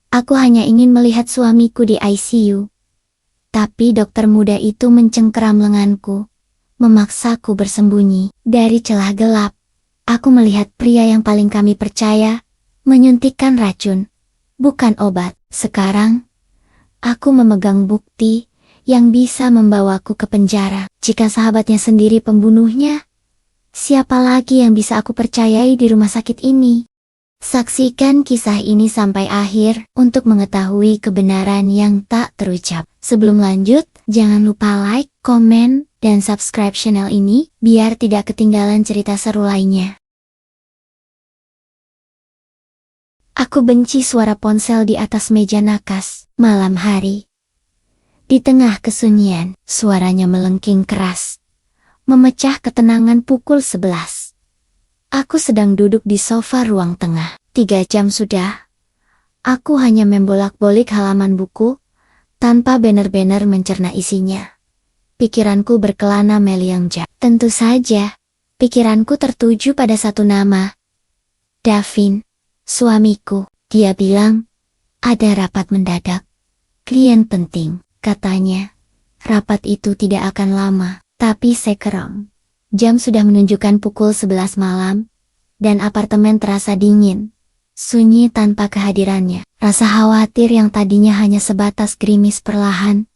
Aku hanya ingin melihat suamiku di ICU. Tapi dokter muda itu mencengkeram lenganku, memaksaku bersembunyi. Dari celah gelap, aku melihat pria yang paling kami percaya, menyuntikkan racun, bukan obat. Sekarang, aku memegang bukti yang bisa membawaku ke penjara. Jika sahabatnya sendiri pembunuhnya, siapa lagi yang bisa aku percayai di rumah sakit ini? Saksikan kisah ini sampai akhir untuk mengetahui kebenaran yang tak terucap. Sebelum lanjut, jangan lupa like, komen, dan subscribe channel ini biar tidak ketinggalan cerita seru lainnya. Aku benci suara ponsel di atas meja nakas malam hari. Di tengah kesunyian, suaranya melengking keras, memecah ketenangan pukul 11. Aku sedang duduk di sofa ruang tengah. 3 jam sudah. Aku hanya membolak-balik halaman buku, tanpa benar-benar mencerna isinya. Pikiranku berkelana meliang-liang. Tentu saja, pikiranku tertuju pada satu nama. Davin, suamiku. Dia bilang, ada rapat mendadak. Klien penting, katanya. Rapat itu tidak akan lama, tapi sekarang. Jam sudah menunjukkan pukul 11 malam, dan apartemen terasa dingin, sunyi tanpa kehadirannya. Rasa khawatir yang tadinya hanya sebatas gerimis perlahan,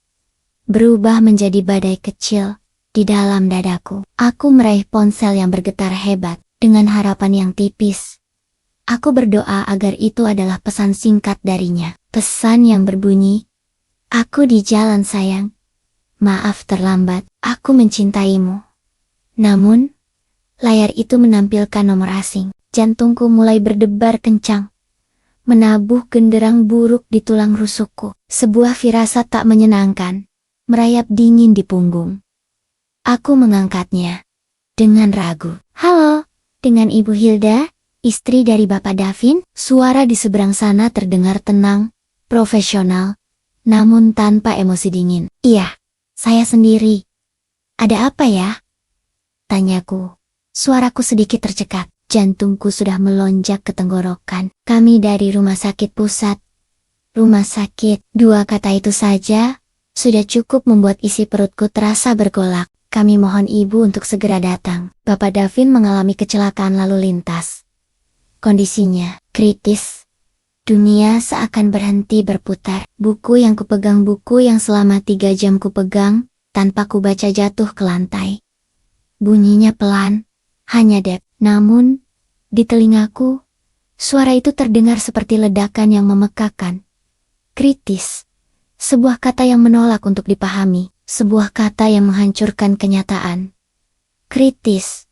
berubah menjadi badai kecil di dalam dadaku. Aku meraih ponsel yang bergetar hebat, dengan harapan yang tipis. Aku berdoa agar itu adalah pesan singkat darinya. Pesan yang berbunyi, "Aku di jalan sayang. Maaf terlambat, aku mencintaimu." Namun, layar itu menampilkan nomor asing. Jantungku mulai berdebar kencang, menabuh genderang buruk di tulang rusukku. Sebuah firasat tak menyenangkan, merayap dingin di punggung. Aku mengangkatnya, dengan ragu. "Halo, dengan Ibu Hilda, istri dari Bapak Davin?" Suara di seberang sana terdengar tenang, profesional, namun tanpa emosi dingin. "Iya, saya sendiri. Ada apa ya?" Tanyaku. Suaraku sedikit tercekat, jantungku sudah melonjak ke tenggorokan. "Kami dari rumah sakit pusat." Rumah sakit, 2 kata itu saja, sudah cukup membuat isi perutku terasa bergolak. "Kami mohon ibu untuk segera datang. Bapak Davin mengalami kecelakaan lalu lintas. Kondisinya kritis." Dunia seakan berhenti berputar. Buku yang kupegang, buku yang selama 3 jam kupegang, tanpa kubaca jatuh ke lantai. Bunyinya pelan, hanya dep. Namun, di telingaku, suara itu terdengar seperti ledakan yang memekakan. Kritis. Sebuah kata yang menolak untuk dipahami. Sebuah kata yang menghancurkan kenyataan. Kritis.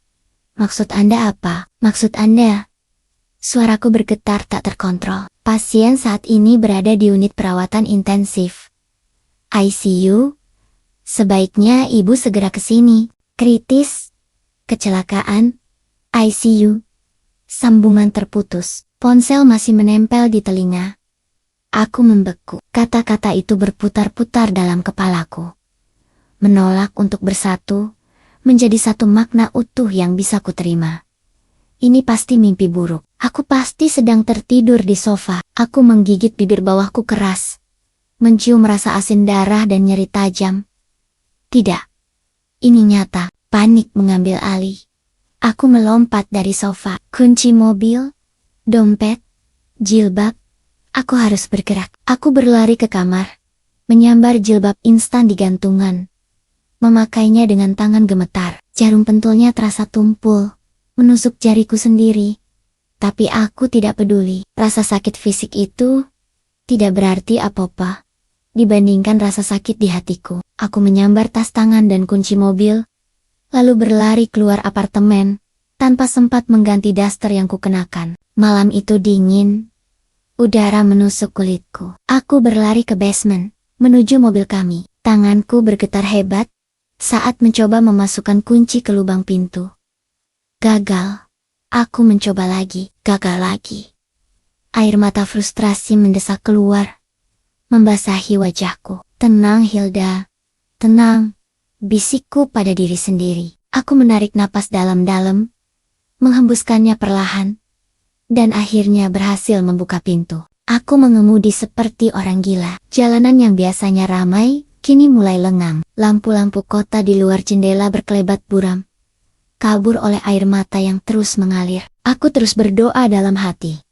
Maksud Anda apa? Maksud Anda? Suaraku bergetar tak terkontrol. Pasien saat ini berada di unit perawatan intensif. ICU? Sebaiknya ibu segera ke sini. Kritis, kecelakaan, ICU. Sambungan terputus, ponsel masih menempel di telinga. Aku membeku, kata-kata itu berputar-putar dalam kepalaku. Menolak untuk bersatu, menjadi satu makna utuh yang bisa kuterima. Ini pasti mimpi buruk, aku pasti sedang tertidur di sofa. Aku menggigit bibir bawahku keras, mencium rasa asin darah dan nyeri tajam. Tidak. Ini nyata, panik mengambil alih. Aku melompat dari sofa, kunci mobil, dompet, jilbab. Aku harus bergerak. Aku berlari ke kamar, menyambar jilbab instan di gantungan. Memakainya dengan tangan gemetar. Jarum pentulnya terasa tumpul, menusuk jariku sendiri. Tapi aku tidak peduli. Rasa sakit fisik itu tidak berarti apa-apa dibandingkan rasa sakit di hatiku. Aku menyambar tas tangan dan kunci mobil, lalu berlari keluar apartemen, tanpa sempat mengganti daster yang kukenakan. Malam itu dingin, udara menusuk kulitku. Aku berlari ke basement, menuju mobil kami. Tanganku bergetar hebat, saat mencoba memasukkan kunci ke lubang pintu. Gagal. Aku mencoba lagi, gagal lagi. Air mata frustrasi mendesak keluar, membasahi wajahku. "Tenang Hilda, tenang," bisikku pada diri sendiri. Aku menarik napas dalam-dalam, menghembuskannya perlahan, dan akhirnya berhasil membuka pintu. Aku mengemudi seperti orang gila. Jalanan yang biasanya ramai, kini mulai lengang. Lampu-lampu kota di luar jendela berkelebat buram, kabur oleh air mata yang terus mengalir. Aku terus berdoa dalam hati,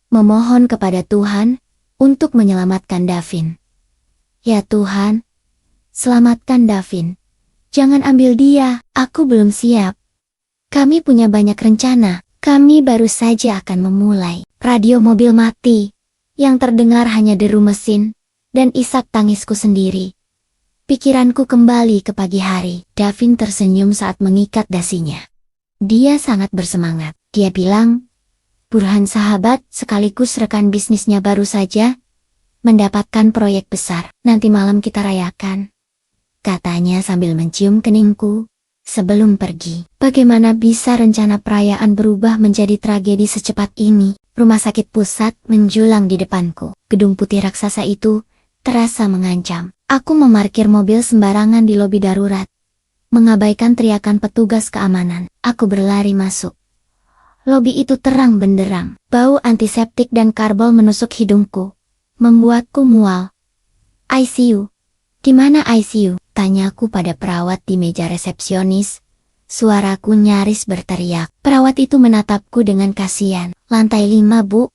memohon kepada Tuhan untuk menyelamatkan Davin. Ya Tuhan, selamatkan Davin. Jangan ambil dia, aku belum siap. Kami punya banyak rencana, kami baru saja akan memulai. Radio mobil mati, yang terdengar hanya deru mesin dan isak tangisku sendiri. Pikiranku kembali ke pagi hari. Davin tersenyum saat mengikat dasinya. Dia sangat bersemangat. Dia bilang, Burhan sahabat sekaligus rekan bisnisnya baru saja mendapatkan proyek besar. Nanti malam kita rayakan, katanya sambil mencium keningku sebelum pergi. Bagaimana bisa rencana perayaan berubah menjadi tragedi secepat ini? Rumah sakit pusat menjulang di depanku. Gedung putih raksasa itu terasa mengancam. Aku memarkir mobil sembarangan di lobi darurat, mengabaikan teriakan petugas keamanan. Aku berlari masuk. Lobi itu terang benderang. Bau antiseptik dan karbol menusuk hidungku, membuatku mual. ICU. Di mana ICU? Tanyaku pada perawat di meja resepsionis. Suaraku nyaris berteriak. Perawat itu menatapku dengan kasihan. Lantai 5 Bu.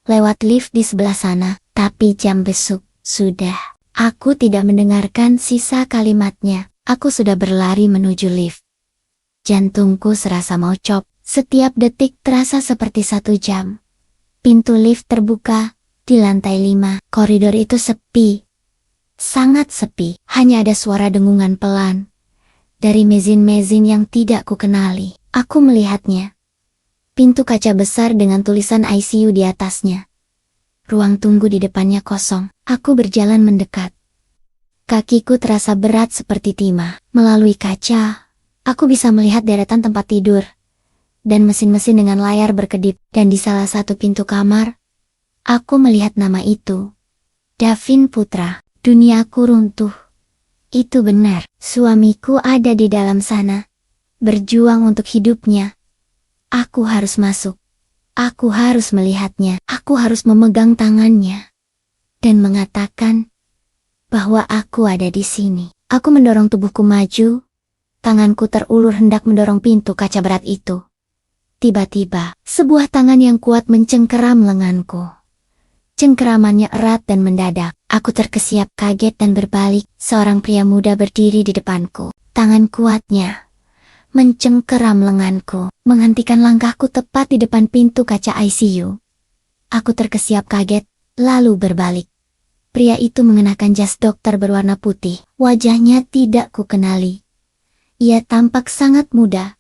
Lewat lift di sebelah sana. Tapi jam besuk. Sudah. Aku tidak mendengarkan sisa kalimatnya. Aku sudah berlari menuju lift. Jantungku serasa mau cop. Setiap detik terasa seperti 1 jam. Pintu lift terbuka. Di lantai 5. Koridor itu sepi. Sangat sepi. Hanya ada suara dengungan pelan dari mesin-mesin yang tidak kukenali. Aku melihatnya. Pintu kaca besar dengan tulisan ICU di atasnya. Ruang tunggu di depannya kosong. Aku berjalan mendekat. Kakiku terasa berat seperti timah. Melalui kaca, aku bisa melihat deretan tempat tidur dan mesin-mesin dengan layar berkedip. Dan di salah satu pintu kamar, aku melihat nama itu. Davin Putra. Duniaku runtuh. Itu benar, suamiku ada di dalam sana, berjuang untuk hidupnya. Aku harus masuk. Aku harus melihatnya. Aku harus memegang tangannya dan mengatakan bahwa aku ada di sini. Aku mendorong tubuhku maju. Tanganku terulur hendak mendorong pintu kaca berat itu. Tiba-tiba, sebuah tangan yang kuat mencengkeram lenganku. Cengkeramannya erat dan mendadak. Aku terkesiap kaget dan berbalik. Seorang pria muda berdiri di depanku. Tangan kuatnya mencengkeram lenganku, menghentikan langkahku tepat di depan pintu kaca ICU. Aku terkesiap kaget, lalu berbalik. Pria itu mengenakan jas dokter berwarna putih. Wajahnya tidak kukenali. Ia tampak sangat muda.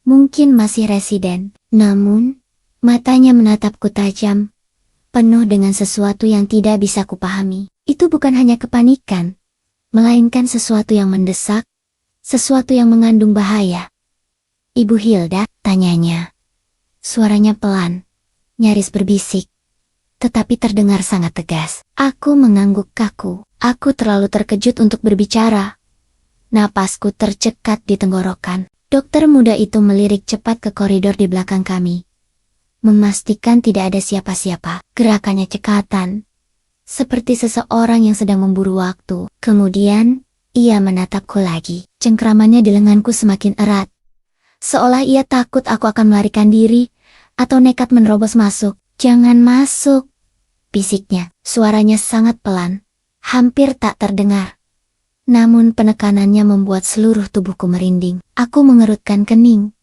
Mungkin masih residen. Namun, matanya menatapku tajam, penuh dengan sesuatu yang tidak bisa kupahami. Itu bukan hanya kepanikan, melainkan sesuatu yang mendesak, sesuatu yang mengandung bahaya. Ibu Hilda, tanyanya. Suaranya pelan, nyaris berbisik, tetapi terdengar sangat tegas. Aku mengangguk kaku. Aku terlalu terkejut untuk berbicara. Napasku tercekat di tenggorokan. Dokter muda itu melirik cepat ke koridor di belakang kami, memastikan tidak ada siapa-siapa. Gerakannya cekatan, seperti seseorang yang sedang memburu waktu. Kemudian, ia menatapku lagi. Cengkeramannya di lenganku semakin erat, seolah ia takut aku akan melarikan diri, atau nekat menerobos masuk. Jangan masuk, bisiknya. Suaranya sangat pelan, hampir tak terdengar. Namun penekanannya membuat seluruh tubuhku merinding. Aku mengerutkan kening.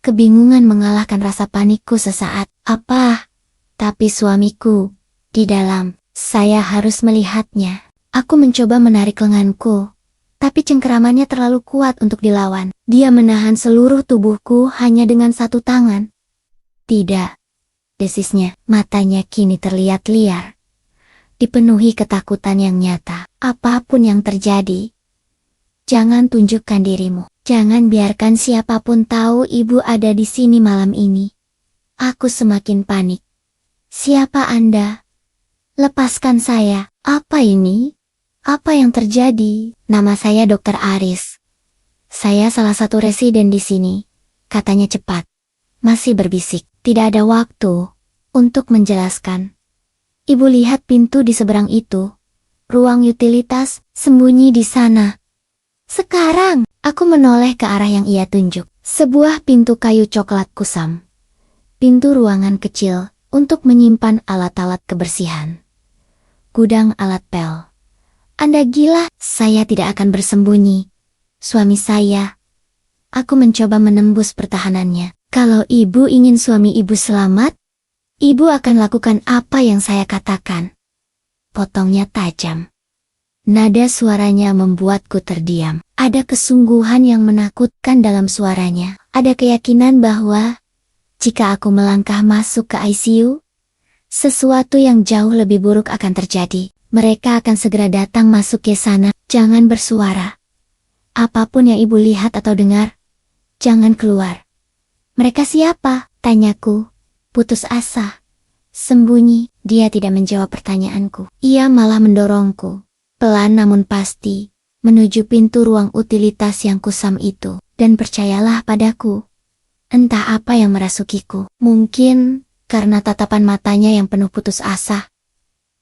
Kebingungan mengalahkan rasa panikku sesaat. Apa? Tapi suamiku di dalam. Saya harus melihatnya. Aku mencoba menarik lenganku, tapi cengkeramannya terlalu kuat untuk dilawan. Dia menahan seluruh tubuhku hanya dengan satu tangan. Tidak, desisnya. Matanya kini terlihat liar, dipenuhi ketakutan yang nyata. Apapun yang terjadi, jangan tunjukkan dirimu. Jangan biarkan siapapun tahu ibu ada di sini malam ini. Aku semakin panik. Siapa Anda? Lepaskan saya. Apa ini? Apa yang terjadi? Nama saya Dr. Aris. Saya salah satu residen di sini, katanya cepat. Masih berbisik. Tidak ada waktu untuk menjelaskan. Ibu lihat pintu di seberang itu. Ruang utilitas, sembunyi di sana. Sekarang, aku menoleh ke arah yang ia tunjuk. Sebuah pintu kayu coklat kusam. Pintu ruangan kecil, untuk menyimpan alat-alat kebersihan. Gudang alat pel. Anda gila, saya tidak akan bersembunyi. Suami saya. Aku mencoba menembus pertahanannya. Kalau ibu ingin suami ibu selamat, ibu akan lakukan apa yang saya katakan. Potongnya tajam. Nada suaranya membuatku terdiam. Ada kesungguhan yang menakutkan dalam suaranya. Ada keyakinan bahwa jika aku melangkah masuk ke ICU, sesuatu yang jauh lebih buruk akan terjadi. Mereka akan segera datang masuk ke sana. Jangan bersuara. Apapun yang ibu lihat atau dengar, jangan keluar. Mereka siapa? Tanyaku. Putus asa. Sembunyi. Dia tidak menjawab pertanyaanku. Ia malah mendorongku. Pelan namun pasti. Menuju pintu ruang utilitas yang kusam itu. Dan percayalah padaku. Entah apa yang merasukiku. Mungkin karena tatapan matanya yang penuh putus asa.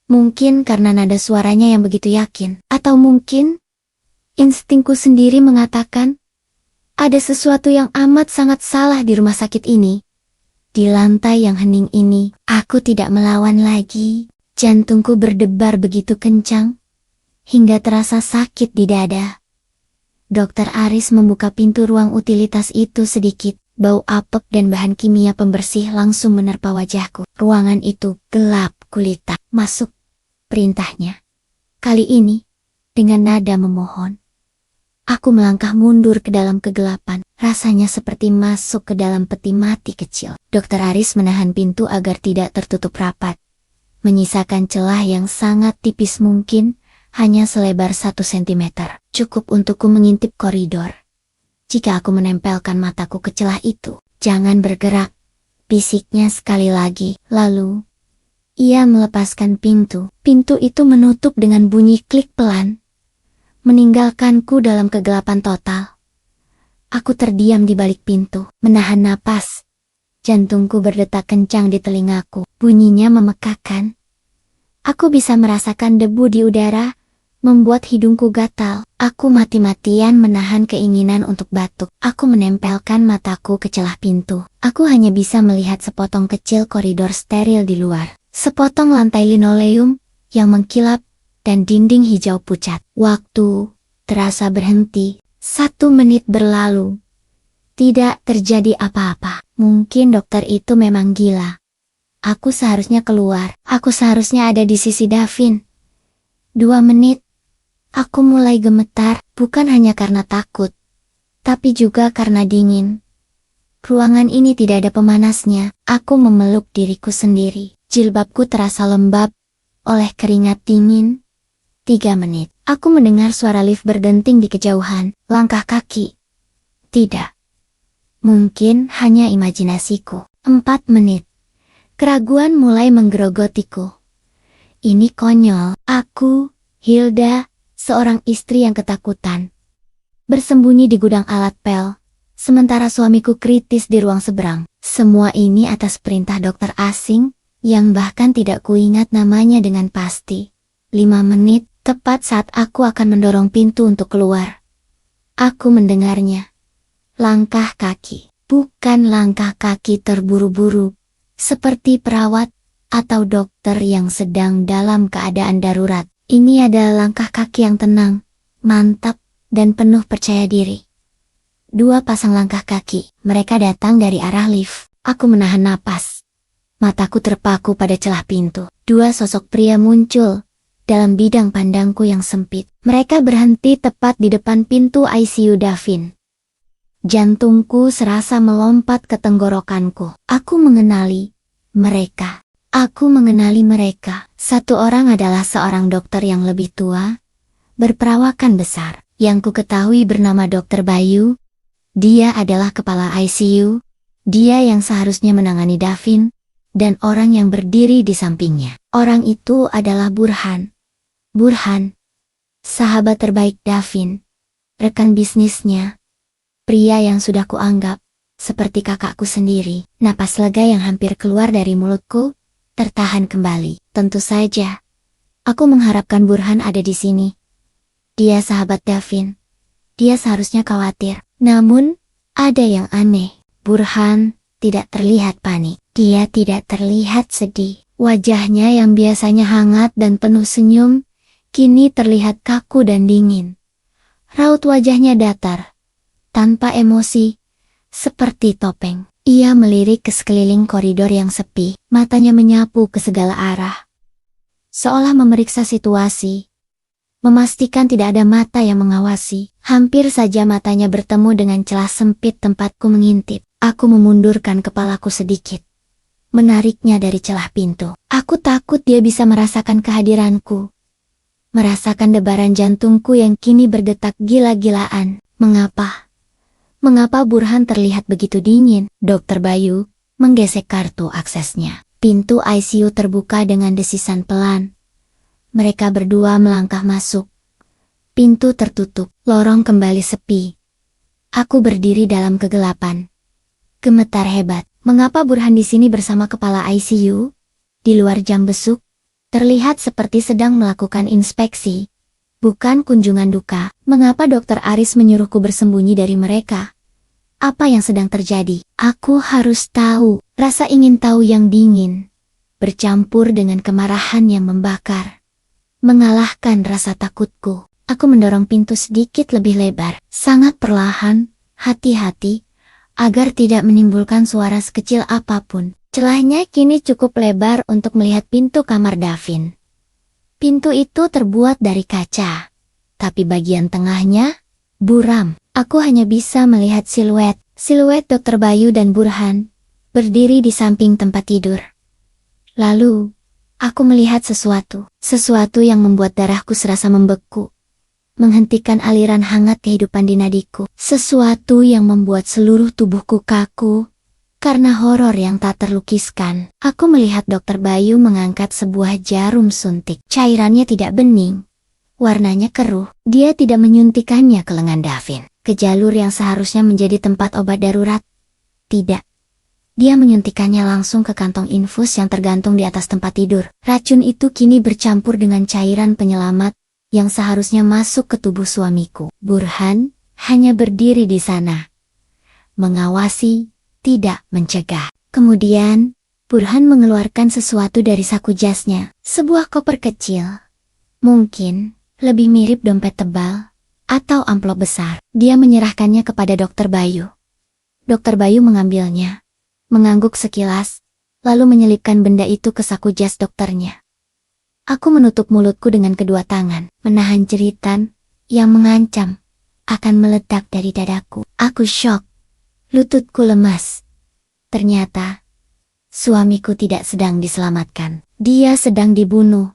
Mungkin karena nada suaranya yang begitu yakin. Atau mungkin instingku sendiri mengatakan, ada sesuatu yang amat sangat salah di rumah sakit ini. Di lantai yang hening ini, aku tidak melawan lagi. Jantungku berdebar begitu kencang, hingga terasa sakit di dada. Dokter Aris membuka pintu ruang utilitas itu sedikit. Bau apek dan bahan kimia pembersih langsung menerpa wajahku. Ruangan itu gelap gulita. Masuk, perintahnya. Kali ini, dengan nada memohon. Aku melangkah mundur ke dalam kegelapan. Rasanya seperti masuk ke dalam peti mati kecil. Dokter Aris menahan pintu agar tidak tertutup rapat. Menyisakan celah yang sangat tipis mungkin, hanya selebar 1 sentimeter. Cukup untukku mengintip koridor. Jika aku menempelkan mataku ke celah itu, jangan bergerak. Bisiknya sekali lagi. Lalu, ia melepaskan pintu. Pintu itu menutup dengan bunyi klik pelan. Meninggalkanku dalam kegelapan total. Aku terdiam di balik pintu, menahan napas. Jantungku berdetak kencang di telingaku, bunyinya memekakan. Aku bisa merasakan debu di udara, membuat hidungku gatal. Aku mati-matian menahan keinginan untuk batuk. Aku menempelkan mataku ke celah pintu. Aku hanya bisa melihat sepotong kecil koridor steril di luar. Sepotong lantai linoleum yang mengkilap dan dinding hijau pucat. Waktu terasa berhenti. 1 menit berlalu. Tidak terjadi apa-apa. Mungkin dokter itu memang gila. Aku seharusnya keluar. Aku seharusnya ada di sisi Davin. 2 menit. Aku mulai gemetar, bukan hanya karena takut, tapi juga karena dingin. Ruangan ini tidak ada pemanasnya. Aku memeluk diriku sendiri. Jilbabku terasa lembab oleh keringat dingin. 3 menit. Aku mendengar suara lift berdenting di kejauhan. Langkah kaki. Tidak. Mungkin hanya imajinasiku. 4 menit. Keraguan mulai menggerogotiku. Ini konyol. Aku, Hilda, seorang istri yang ketakutan. Bersembunyi di gudang alat pel. Sementara suamiku kritis di ruang seberang. Semua ini atas perintah dokter asing, yang bahkan tidak kuingat namanya dengan pasti. 5 menit. Tepat saat aku akan mendorong pintu untuk keluar. Aku mendengarnya. Langkah kaki. Bukan langkah kaki terburu-buru. Seperti perawat atau dokter yang sedang dalam keadaan darurat. Ini adalah langkah kaki yang tenang, mantap, dan penuh percaya diri. 2 pasang langkah kaki. Mereka datang dari arah lift. Aku menahan napas. Mataku terpaku pada celah pintu. 2 sosok pria muncul dalam bidang pandangku yang sempit. Mereka berhenti tepat di depan pintu ICU Davin. Jantungku serasa melompat ke tenggorokanku. Aku mengenali mereka. Aku mengenali mereka. 1 orang adalah seorang dokter yang lebih tua, berperawakan besar. Yang ku ketahui bernama Dr. Bayu. Dia adalah kepala ICU. Dia yang seharusnya menangani Davin, dan orang yang berdiri di sampingnya. Orang itu adalah Burhan. Burhan, sahabat terbaik Davin, rekan bisnisnya, pria yang sudah kuanggap seperti kakakku sendiri. Napas lega yang hampir keluar dari mulutku tertahan kembali. Tentu saja. Aku mengharapkan Burhan ada di sini. Dia sahabat Davin. Dia seharusnya khawatir. Namun, ada yang aneh. Burhan tidak terlihat panik. Dia tidak terlihat sedih. Wajahnya yang biasanya hangat dan penuh senyum, kini terlihat kaku dan dingin. Raut wajahnya datar, tanpa emosi, seperti topeng. Ia melirik ke sekeliling koridor yang sepi, matanya menyapu ke segala arah. Seolah memeriksa situasi. Memastikan tidak ada mata yang mengawasi. Hampir saja matanya bertemu dengan celah sempit tempatku mengintip. Aku memundurkan kepalaku sedikit. Menariknya dari celah pintu. Aku takut dia bisa merasakan kehadiranku. Merasakan debaran jantungku yang kini berdetak gila-gilaan. Mengapa? Mengapa Burhan terlihat begitu dingin? Dokter Bayu menggesek kartu aksesnya. Pintu ICU terbuka dengan desisan pelan. Mereka berdua melangkah masuk. Pintu tertutup, lorong kembali sepi. Aku berdiri dalam kegelapan. Gemetar hebat. Mengapa Burhan di sini bersama kepala ICU? Di luar jam besuk, terlihat seperti sedang melakukan inspeksi. Bukan kunjungan duka. Mengapa Dokter Aris menyuruhku bersembunyi dari mereka? Apa yang sedang terjadi? Aku harus tahu. Rasa ingin tahu yang dingin, bercampur dengan kemarahan yang membakar, mengalahkan rasa takutku. Aku mendorong pintu sedikit lebih lebar, sangat perlahan, hati-hati, agar tidak menimbulkan suara sekecil apapun. Celahnya kini cukup lebar untuk melihat pintu kamar Davin. Pintu itu terbuat dari kaca, tapi bagian tengahnya buram. Aku hanya bisa melihat siluet Dokter Bayu dan Burhan, berdiri di samping tempat tidur. Lalu, aku melihat sesuatu yang membuat darahku serasa membeku, menghentikan aliran hangat kehidupan di nadiku, sesuatu yang membuat seluruh tubuhku kaku, karena horor yang tak terlukiskan. Aku melihat Dokter Bayu mengangkat sebuah jarum suntik. Cairannya tidak bening, warnanya keruh. Dia tidak menyuntikannya ke lengan Davin, ke jalur yang seharusnya menjadi tempat obat darurat. Tidak. Dia menyuntikannya langsung ke kantong infus yang tergantung di atas tempat tidur. Racun itu kini bercampur dengan cairan penyelamat yang seharusnya masuk ke tubuh suamiku. Burhan hanya berdiri di sana, mengawasi, tidak mencegah. Kemudian, Burhan mengeluarkan sesuatu dari saku jasnya. Sebuah koper kecil. Mungkin lebih mirip dompet tebal atau amplop besar. Dia menyerahkannya kepada Dokter Bayu. Dokter Bayu mengambilnya, mengangguk sekilas, lalu menyelipkan benda itu ke saku jas dokternya. Aku menutup mulutku dengan kedua tangan, menahan jeritan yang mengancam akan meledak dari dadaku. Aku syok. Lututku lemas. Ternyata, suamiku tidak sedang diselamatkan. Dia sedang dibunuh.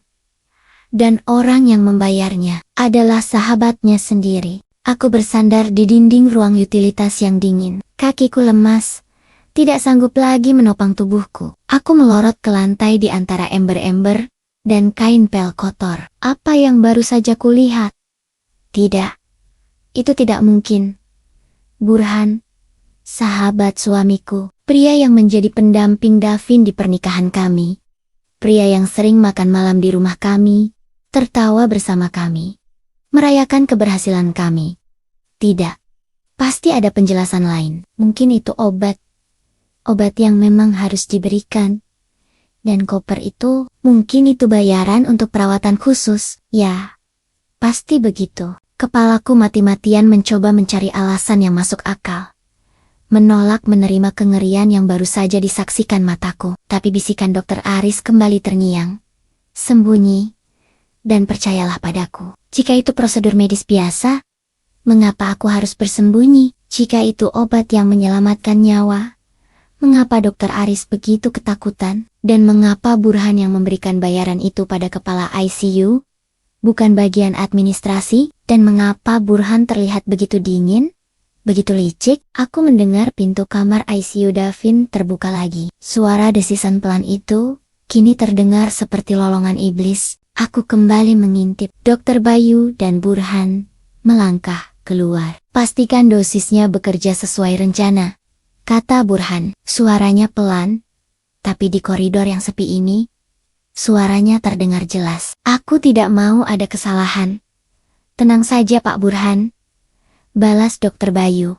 Dan orang yang membayarnya adalah sahabatnya sendiri. Aku bersandar di dinding ruang utilitas yang dingin. Kakiku lemas. Tidak sanggup lagi menopang tubuhku. Aku melorot ke lantai di antara ember-ember dan kain pel kotor. Apa yang baru saja kulihat? Tidak. Itu tidak mungkin. Burhan, sahabat suamiku, pria yang menjadi pendamping Davin di pernikahan kami, pria yang sering makan malam di rumah kami, tertawa bersama kami, merayakan keberhasilan kami. Tidak. Pasti ada penjelasan lain. Mungkin itu obat. Obat yang memang harus diberikan. Dan koper itu, mungkin itu bayaran untuk perawatan khusus. Ya, pasti begitu. Kepalaku mati-matian mencoba mencari alasan yang masuk akal. Menolak menerima kengerian yang baru saja disaksikan mataku. Tapi bisikan Dokter Aris kembali terngiang. Sembunyi. Dan percayalah padaku. Jika itu prosedur medis biasa, mengapa aku harus bersembunyi? Jika itu obat yang menyelamatkan nyawa, mengapa Dokter Aris begitu ketakutan? Dan mengapa Burhan yang memberikan bayaran itu pada kepala ICU? Bukan bagian administrasi? Dan mengapa Burhan terlihat begitu dingin? Begitu licik? Aku mendengar pintu kamar ICU Davin terbuka lagi. Suara desisan pelan itu kini terdengar seperti lolongan iblis. Aku kembali mengintip. Dokter Bayu dan Burhan melangkah keluar. Pastikan dosisnya bekerja sesuai rencana, kata Burhan. Suaranya pelan, tapi di koridor yang sepi ini, Suaranya terdengar jelas. Aku tidak mau ada kesalahan. Tenang saja Pak Burhan, balas Dokter Bayu.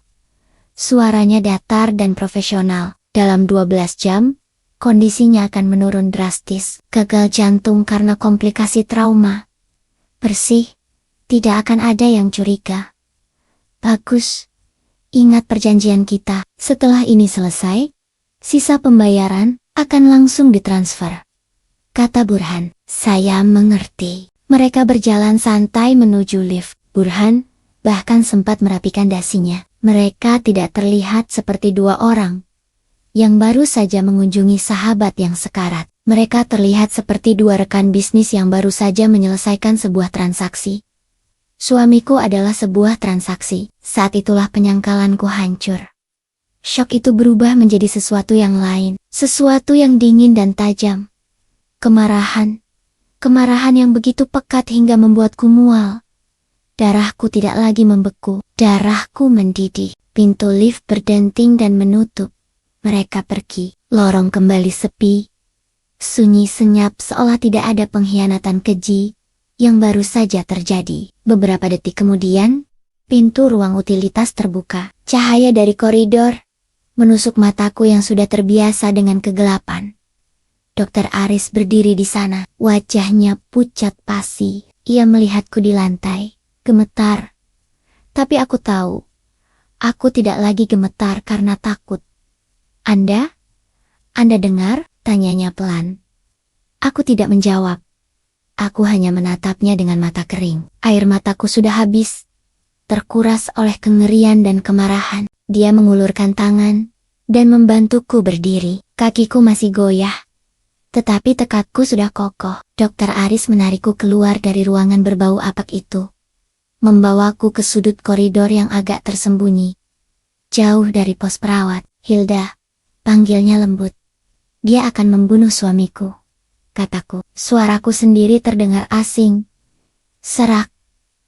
Suaranya datar dan profesional. Dalam 12 jam, kondisinya akan menurun drastis. Gagal jantung karena komplikasi trauma. Bersih, tidak akan ada yang curiga. Bagus. Ingat perjanjian kita. Setelah ini selesai, sisa pembayaran akan langsung ditransfer. Kata Burhan. Saya mengerti. Mereka berjalan santai menuju lift. Burhan bahkan sempat merapikan dasinya. Mereka tidak terlihat seperti dua orang yang baru saja mengunjungi sahabat yang sekarat. Mereka terlihat seperti dua rekan bisnis yang baru saja menyelesaikan sebuah transaksi. Suamiku adalah sebuah transaksi. Saat itulah penyangkalanku hancur. Syok itu berubah menjadi sesuatu yang lain. Sesuatu yang dingin dan tajam. Kemarahan. Kemarahan yang begitu pekat hingga membuatku mual. Darahku tidak lagi membeku. Darahku mendidih. Pintu lift berdenting dan menutup. Mereka pergi. Lorong kembali sepi. Sunyi senyap seolah tidak ada pengkhianatan keji yang baru saja terjadi. Beberapa detik kemudian, pintu ruang utilitas terbuka. Cahaya dari koridor menusuk mataku yang sudah terbiasa dengan kegelapan. Dokter Aris berdiri di sana. Wajahnya pucat pasi. Ia melihatku di lantai. Gemetar. Tapi aku tahu, aku tidak lagi gemetar karena takut. Anda dengar? Tanyanya pelan. Aku tidak menjawab. Aku hanya menatapnya dengan mata kering. Air mataku sudah habis. Terkuras oleh kengerian dan kemarahan. Dia mengulurkan tangan dan membantuku berdiri. Kakiku masih goyah. Tetapi tekadku sudah kokoh. Dokter Aris menarikku keluar dari ruangan berbau apak itu. Membawaku ke sudut koridor yang agak tersembunyi. Jauh dari pos perawat. Hilda, panggilnya lembut. Dia akan membunuh suamiku, kataku. Suaraku sendiri terdengar asing, serak,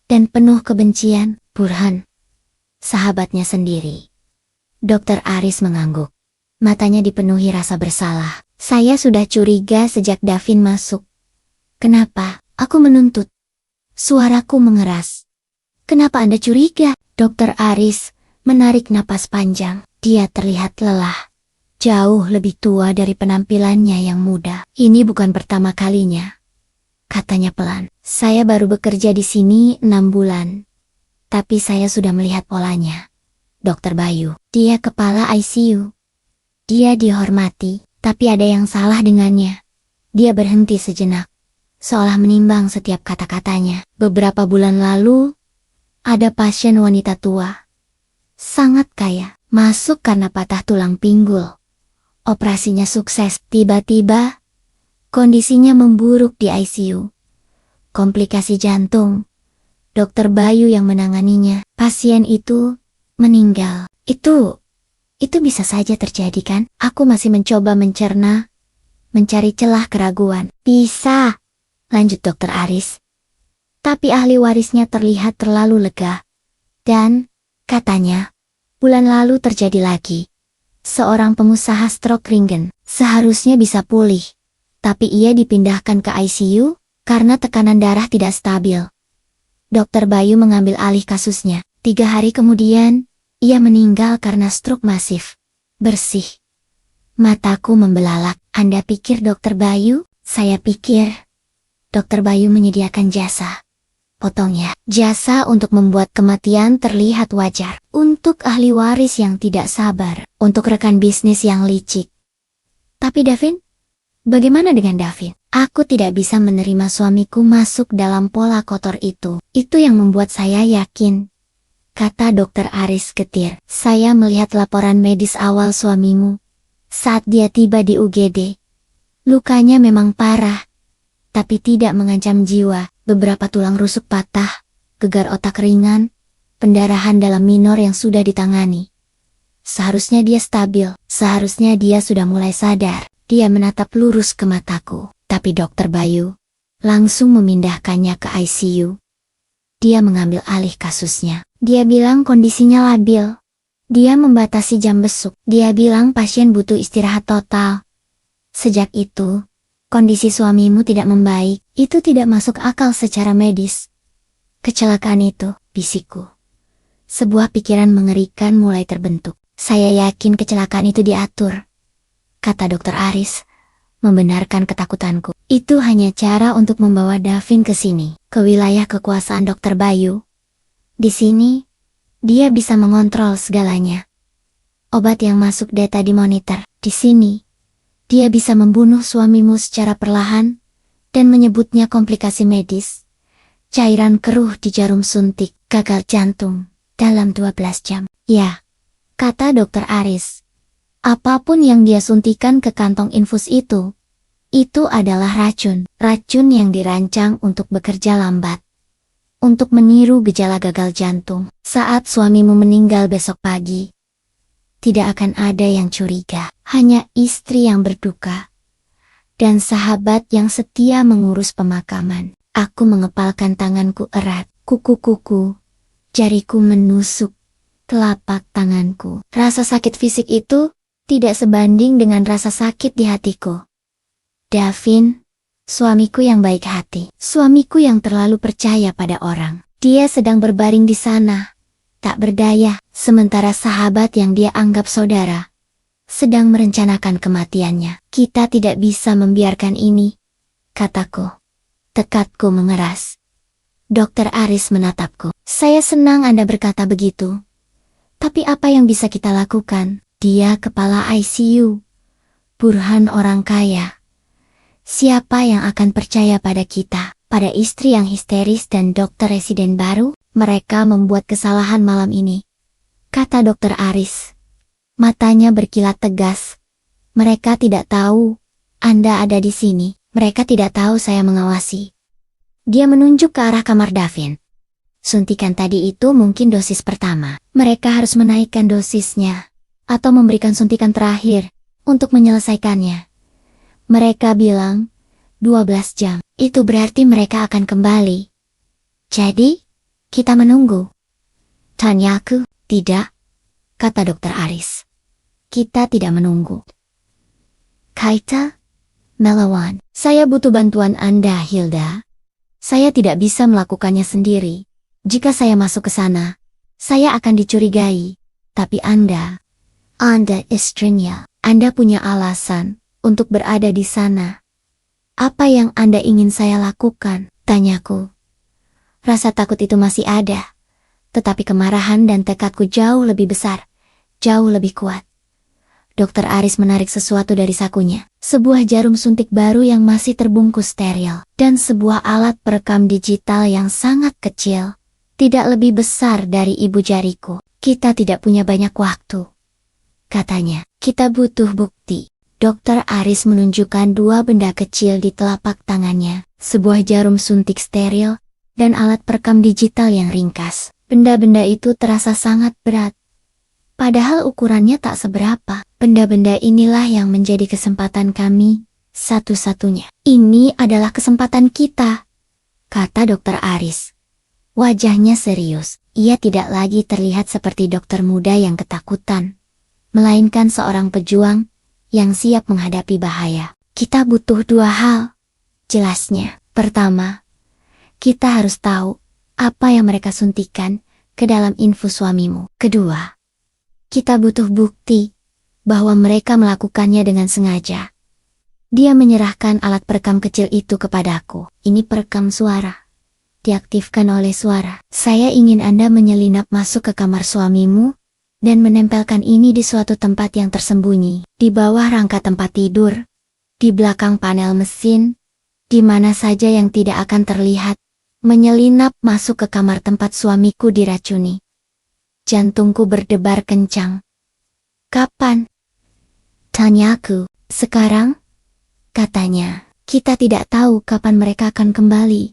dan penuh kebencian. Burhan, sahabatnya sendiri. Dokter Aris mengangguk. Matanya dipenuhi rasa bersalah. Saya sudah curiga sejak Davin masuk. Kenapa? Aku menuntut. Suaraku mengeras. Kenapa Anda curiga? Dokter Aris menarik napas panjang. Dia terlihat lelah. Jauh lebih tua dari penampilannya yang muda. Ini bukan pertama kalinya, katanya pelan. Saya baru bekerja di sini 6 bulan. Tapi saya sudah melihat polanya. Dokter Bayu, dia kepala ICU. Dia dihormati, tapi ada yang salah dengannya. Dia berhenti sejenak, seolah menimbang setiap kata-katanya. Beberapa bulan lalu, ada pasien wanita tua, sangat kaya, masuk karena patah tulang pinggul. Operasinya sukses. Tiba-tiba, kondisinya memburuk di ICU. Komplikasi jantung. Dokter Bayu yang menanganinya. Pasien itu meninggal. Itu bisa saja terjadi kan? Aku masih mencoba mencerna, mencari celah keraguan. Bisa, lanjut Dokter Aris. Tapi ahli warisnya terlihat terlalu lega. Dan, katanya, bulan lalu terjadi lagi. Seorang pengusaha stroke ringan, seharusnya bisa pulih. Tapi ia dipindahkan ke ICU, karena tekanan darah tidak stabil. Dokter Bayu mengambil alih kasusnya. 3 hari kemudian, ia meninggal karena stroke masif. Bersih. Mataku membelalak. Anda pikir Dokter Bayu? Saya pikir Dokter Bayu menyediakan jasa. Potongnya, jasa untuk membuat kematian terlihat wajar. Untuk ahli waris yang tidak sabar. Untuk rekan bisnis yang licik. Tapi Davin? Bagaimana dengan Davin? Aku tidak bisa menerima suamiku masuk dalam pola kotor itu. Itu yang membuat saya yakin. Kata Dokter Aris getir. Saya melihat laporan medis awal suamimu. Saat dia tiba di UGD. Lukanya memang parah. Tapi tidak mengancam jiwa. Beberapa tulang rusuk patah, gegar otak ringan, pendarahan dalam minor yang sudah ditangani. Seharusnya dia stabil, seharusnya dia sudah mulai sadar. Dia menatap lurus ke mataku, tapi Dokter Bayu langsung memindahkannya ke ICU. Dia mengambil alih kasusnya. Dia bilang kondisinya labil. Dia membatasi jam besuk. Dia bilang pasien butuh istirahat total. Sejak itu, Kondisi suamimu tidak membaik, itu tidak masuk akal secara medis. Kecelakaan itu, bisikku. Sebuah pikiran mengerikan mulai terbentuk. Saya yakin kecelakaan itu diatur, kata Dokter Aris, membenarkan ketakutanku. Itu hanya cara untuk membawa Davin ke sini, ke wilayah kekuasaan Dokter Bayu. Di sini, dia bisa mengontrol segalanya. Obat yang masuk data dimonitor. Di sini, dia bisa membunuh suamimu secara perlahan dan menyebutnya komplikasi medis. Cairan keruh di jarum suntik, gagal jantung, dalam 12 jam. Ya, kata Dokter Aris. Apapun yang dia suntikan ke kantong infus itu adalah racun. Racun yang dirancang untuk bekerja lambat. Untuk meniru gejala gagal jantung. Saat suamimu meninggal besok pagi, tidak akan ada yang curiga, hanya istri yang berduka, dan sahabat yang setia mengurus pemakaman. Aku mengepalkan tanganku erat, kuku-kuku, jariku menusuk telapak tanganku. Rasa sakit fisik itu tidak sebanding dengan rasa sakit di hatiku. Davin, suamiku yang baik hati, suamiku yang terlalu percaya pada orang. Dia sedang berbaring di sana, tak berdaya, sementara sahabat yang dia anggap saudara sedang merencanakan kematiannya. Kita tidak bisa membiarkan ini, kataku. Tekadku mengeras. Dokter Aris menatapku. Saya senang Anda berkata begitu. Tapi apa yang bisa kita lakukan? Dia kepala ICU. Burhan orang kaya. Siapa yang akan percaya pada kita? Pada istri yang histeris dan dokter residen baru? Mereka membuat kesalahan malam ini, kata Dokter Aris. Matanya berkilat tegas. Mereka tidak tahu Anda ada di sini. Mereka tidak tahu saya mengawasi. Dia menunjuk ke arah kamar Davin. Suntikan tadi itu mungkin dosis pertama. Mereka harus menaikkan dosisnya, atau memberikan suntikan terakhir, untuk menyelesaikannya. Mereka bilang, 12 jam. Itu berarti mereka akan kembali. Jadi, kita menunggu. Tanyaku, tidak, kata Dokter Aris. Kita tidak menunggu. Kaita, Melawan, saya butuh bantuan Anda, Hilda. Saya tidak bisa melakukannya sendiri. Jika saya masuk ke sana, saya akan dicurigai. Tapi Anda istrinya. Anda punya alasan untuk berada di sana. Apa yang Anda ingin saya lakukan? Tanyaku. Rasa takut itu masih ada, tetapi kemarahan dan tekadku jauh lebih besar, jauh lebih kuat. Dokter Aris menarik sesuatu dari sakunya, sebuah jarum suntik baru yang masih terbungkus steril, dan sebuah alat perekam digital yang sangat kecil, tidak lebih besar dari ibu jariku. Kita tidak punya banyak waktu, katanya. Kita butuh bukti. Dokter Aris menunjukkan dua benda kecil di telapak tangannya, sebuah jarum suntik steril, dan alat perekam digital yang ringkas. Benda-benda itu terasa sangat berat. Padahal ukurannya tak seberapa. Benda-benda inilah yang menjadi kesempatan kami, satu-satunya. Ini adalah kesempatan kita, kata Dokter Aris. Wajahnya serius. Ia tidak lagi terlihat seperti dokter muda yang ketakutan, melainkan seorang pejuang yang siap menghadapi bahaya. Kita butuh dua hal, jelasnya. Pertama, kita harus tahu apa yang mereka suntikan ke dalam infus suamimu. Kedua, kita butuh bukti bahwa mereka melakukannya dengan sengaja. Dia menyerahkan alat perekam kecil itu kepadaku. Ini perekam suara. Diaktifkan oleh suara. Saya ingin Anda menyelinap masuk ke kamar suamimu dan menempelkan ini di suatu tempat yang tersembunyi, di bawah rangka tempat tidur, di belakang panel mesin, di mana saja yang tidak akan terlihat. Menyelinap masuk ke kamar tempat suamiku diracuni. Jantungku berdebar kencang. Kapan? Tanyaku. Sekarang? Katanya. Kita tidak tahu kapan mereka akan kembali.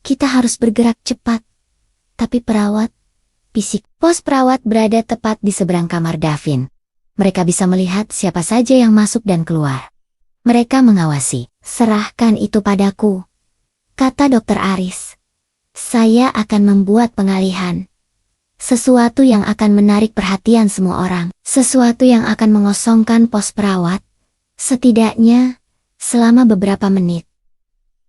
Kita harus bergerak cepat. Tapi perawat, bisik. Pos perawat berada tepat di seberang kamar Davin. Mereka bisa melihat siapa saja yang masuk dan keluar. Mereka mengawasi. Serahkan itu padaku, kata Dokter Aris. Saya akan membuat pengalihan. Sesuatu yang akan menarik perhatian semua orang. Sesuatu yang akan mengosongkan pos perawat. Setidaknya, selama beberapa menit.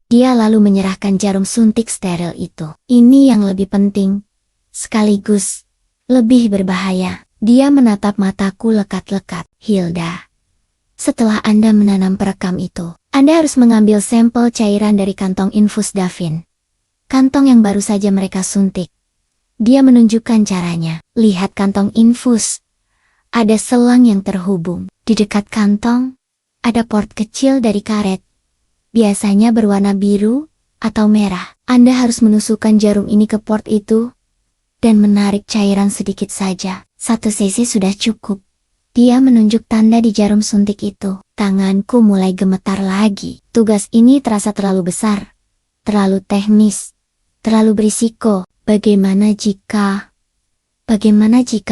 Dia lalu menyerahkan jarum suntik steril itu. Ini yang lebih penting, sekaligus lebih berbahaya. Dia menatap mataku lekat-lekat. Hilda, setelah Anda menanam perekam itu, Anda harus mengambil sampel cairan dari kantong infus Davin. Kantong yang baru saja mereka suntik. Dia menunjukkan caranya. Lihat kantong infus. Ada selang yang terhubung. Di dekat kantong, ada port kecil dari karet. Biasanya berwarna biru atau merah. Anda harus menusukkan jarum ini ke port itu dan menarik cairan sedikit saja. 1 cc sudah cukup. Dia menunjuk tanda di jarum suntik itu. Tanganku mulai gemetar lagi. Tugas ini terasa terlalu besar, terlalu teknis, terlalu berisiko. Bagaimana jika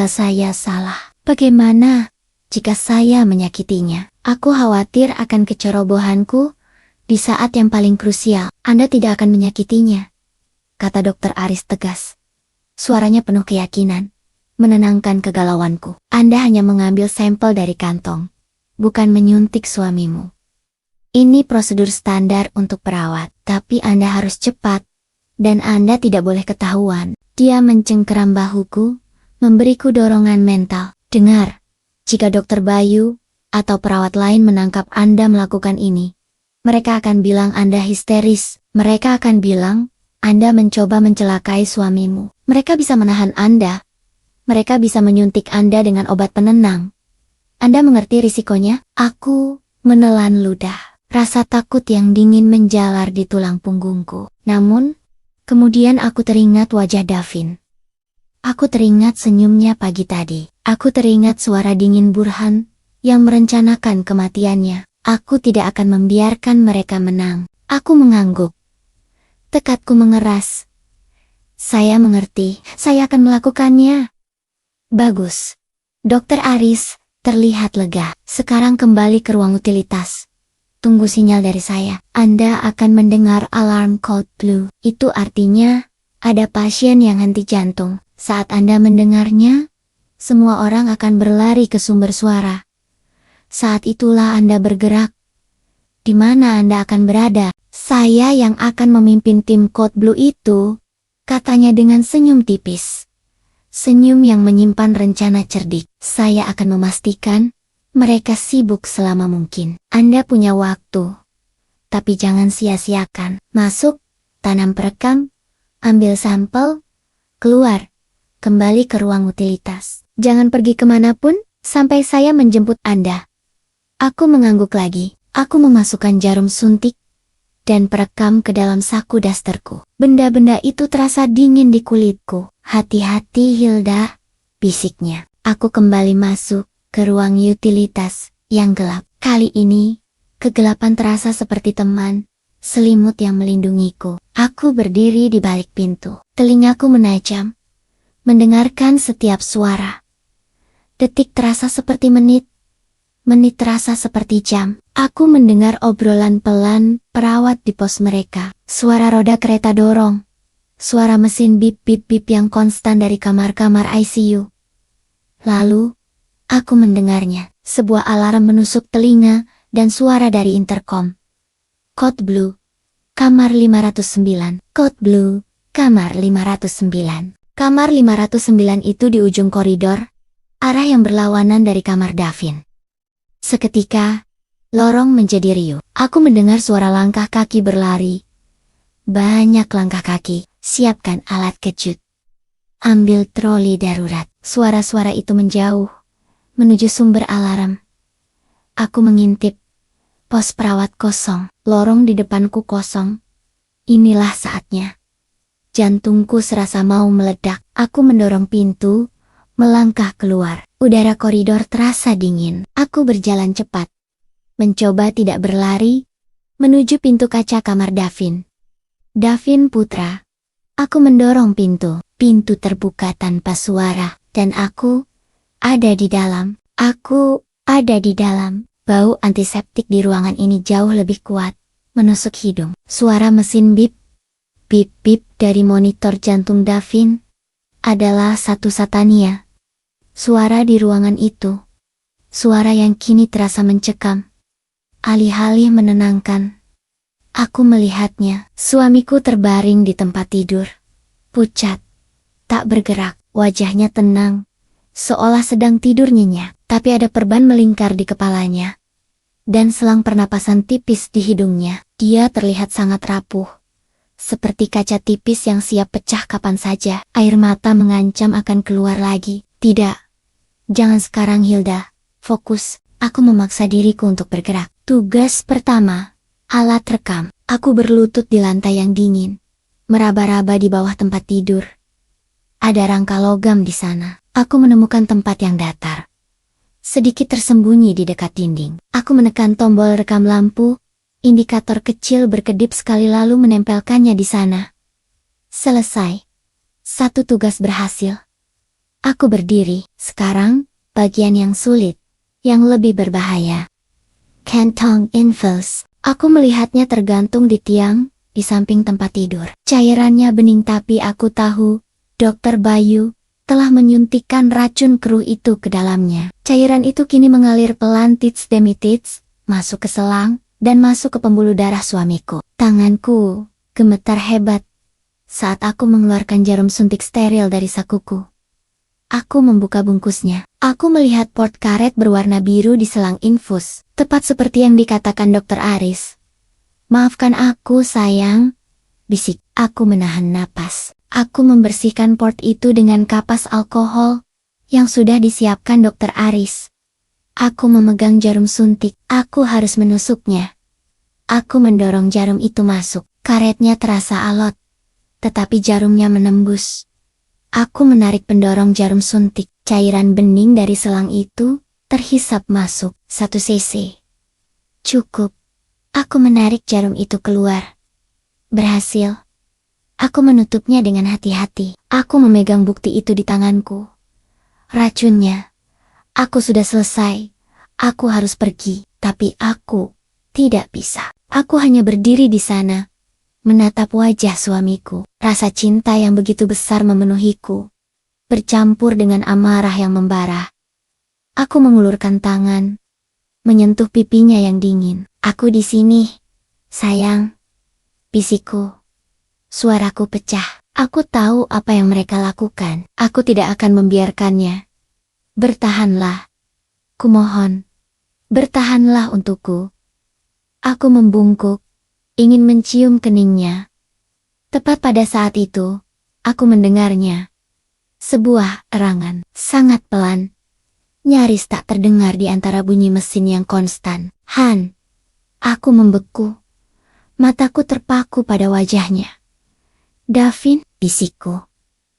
saya salah? Bagaimana jika saya menyakitinya? Aku khawatir akan kecerobohanku di saat yang paling krusial. Anda tidak akan menyakitinya, kata Dokter Aris tegas. Suaranya penuh keyakinan, menenangkan kegalauanku. Anda hanya mengambil sampel dari kantong, bukan menyuntik suamimu. Ini prosedur standar untuk perawat, tapi Anda harus cepat, dan Anda tidak boleh ketahuan. Dia mencengkeram bahuku, memberiku dorongan mental. Dengar, jika Dokter Bayu atau perawat lain menangkap Anda melakukan ini, mereka akan bilang Anda histeris. Mereka akan bilang Anda mencoba mencelakai suamimu. Mereka bisa menahan Anda. Mereka bisa menyuntik Anda dengan obat penenang. Anda mengerti risikonya? Aku menelan ludah. Rasa takut yang dingin menjalar di tulang punggungku. Namun, kemudian aku teringat wajah Davin. Aku teringat senyumnya pagi tadi. Aku teringat suara dingin Burhan yang merencanakan kematiannya. Aku tidak akan membiarkan mereka menang. Aku mengangguk. Tekadku mengeras. Saya mengerti, saya akan melakukannya. Bagus. Dokter Aris terlihat lega. Sekarang kembali ke ruang utilitas. Tunggu sinyal dari saya. Anda akan mendengar alarm code blue. Itu artinya ada pasien yang henti jantung. Saat Anda mendengarnya, semua orang akan berlari ke sumber suara. Saat itulah Anda bergerak. Di mana Anda akan berada? Saya yang akan memimpin tim code blue itu, katanya dengan senyum tipis. Senyum yang menyimpan rencana cerdik. Saya akan memastikan mereka sibuk selama mungkin. Anda punya waktu, tapi jangan sia-siakan. Masuk, tanam perekam, ambil sampel, keluar, kembali ke ruang utilitas. Jangan pergi kemanapun, sampai saya menjemput Anda. Aku mengangguk lagi. Aku memasukkan jarum suntik dan perekam ke dalam saku dasterku. Benda-benda itu terasa dingin di kulitku. Hati-hati Hilda, bisiknya. Aku kembali masuk ke ruang utilitas yang gelap. Kali ini, kegelapan terasa seperti teman, selimut yang melindungiku. Aku berdiri di balik pintu. Telingaku menajam, mendengarkan setiap suara. Detik terasa seperti menit. Menit terasa seperti jam. Aku mendengar obrolan pelan perawat di pos mereka. Suara roda kereta dorong. Suara mesin bip-bip-bip yang konstan dari kamar-kamar ICU. Lalu, aku mendengarnya. Sebuah alarm menusuk telinga dan suara dari intercom. Code Blue, kamar 509. Code Blue, kamar 509. Kamar 509 itu di ujung koridor, arah yang berlawanan dari kamar Davin. Seketika, lorong menjadi riuh. Aku mendengar suara langkah kaki berlari. Banyak langkah kaki. Siapkan alat kejut. Ambil troli darurat. Suara-suara itu menjauh, menuju sumber alarm. Aku mengintip. Pos perawat kosong. Lorong di depanku kosong. Inilah saatnya. Jantungku serasa mau meledak. Aku mendorong pintu, melangkah keluar. Udara koridor terasa dingin. Aku berjalan cepat. Mencoba tidak berlari, menuju pintu kaca kamar Davin. Davin putra. Aku mendorong pintu. Pintu terbuka tanpa suara, dan aku ada di dalam. Aku ada di dalam. Bau antiseptik di ruangan ini jauh lebih kuat, menusuk hidung. Suara mesin bip, bip bip dari monitor jantung Davin adalah satu Satania. Suara di ruangan itu, suara yang kini terasa mencekam. Alih-alih menenangkan, aku melihatnya. Suamiku terbaring di tempat tidur, pucat, tak bergerak, wajahnya tenang, seolah sedang tidur nyenyak. Tapi ada perban melingkar di kepalanya, dan selang pernapasan tipis di hidungnya. Dia terlihat sangat rapuh, seperti kaca tipis yang siap pecah kapan saja. Air mata mengancam akan keluar lagi. Tidak, jangan sekarang Hilda, fokus. Aku memaksa diriku untuk bergerak. Tugas pertama, alat rekam. Aku berlutut di lantai yang dingin, meraba-raba di bawah tempat tidur. Ada rangka logam di sana. Aku menemukan tempat yang datar, sedikit tersembunyi di dekat dinding. Aku menekan tombol rekam lampu, indikator kecil berkedip sekali lalu menempelkannya di sana. Selesai. Satu tugas berhasil. Aku berdiri. Sekarang, bagian yang sulit, yang lebih berbahaya. Kantong infus. Aku melihatnya tergantung di tiang, di samping tempat tidur. Cairannya bening tapi aku tahu, Dokter Bayu telah menyuntikkan racun keruh itu ke dalamnya. Cairan itu kini mengalir pelan tits demi tits, masuk ke selang, dan masuk ke pembuluh darah suamiku. Tanganku gemetar hebat saat aku mengeluarkan jarum suntik steril dari sakuku. Aku membuka bungkusnya. Aku melihat port karet berwarna biru di selang infus, tepat seperti yang dikatakan Dokter Aris. Maafkan aku sayang, bisik. Aku menahan napas. Aku membersihkan port itu dengan kapas alkohol yang sudah disiapkan Dokter Aris. Aku memegang jarum suntik. Aku harus menusuknya. Aku mendorong jarum itu masuk. Karetnya terasa alot, tetapi jarumnya menembus. Aku menarik pendorong jarum suntik. Cairan bening dari selang itu terhisap masuk. 1 cc. Cukup. Aku menarik jarum itu keluar. Berhasil. Aku menutupnya dengan hati-hati. Aku memegang bukti itu di tanganku. Racunnya. Aku sudah selesai. Aku harus pergi. Tapi aku tidak bisa. Aku hanya berdiri di sana, menatap wajah suamiku. Rasa cinta yang begitu besar memenuhiku, bercampur dengan amarah yang membara. Aku mengulurkan tangan, menyentuh pipinya yang dingin. Aku di sini, sayang, bisikku. Suaraku pecah. Aku tahu apa yang mereka lakukan. Aku tidak akan membiarkannya. Bertahanlah. Kumohon. Bertahanlah untukku. Aku membungkuk, ingin mencium keningnya. Tepat pada saat itu, aku mendengarnya. Sebuah erangan, sangat pelan, nyaris tak terdengar di antara bunyi mesin yang konstan. Han. Aku membeku. Mataku terpaku pada wajahnya. Davin, bisikku.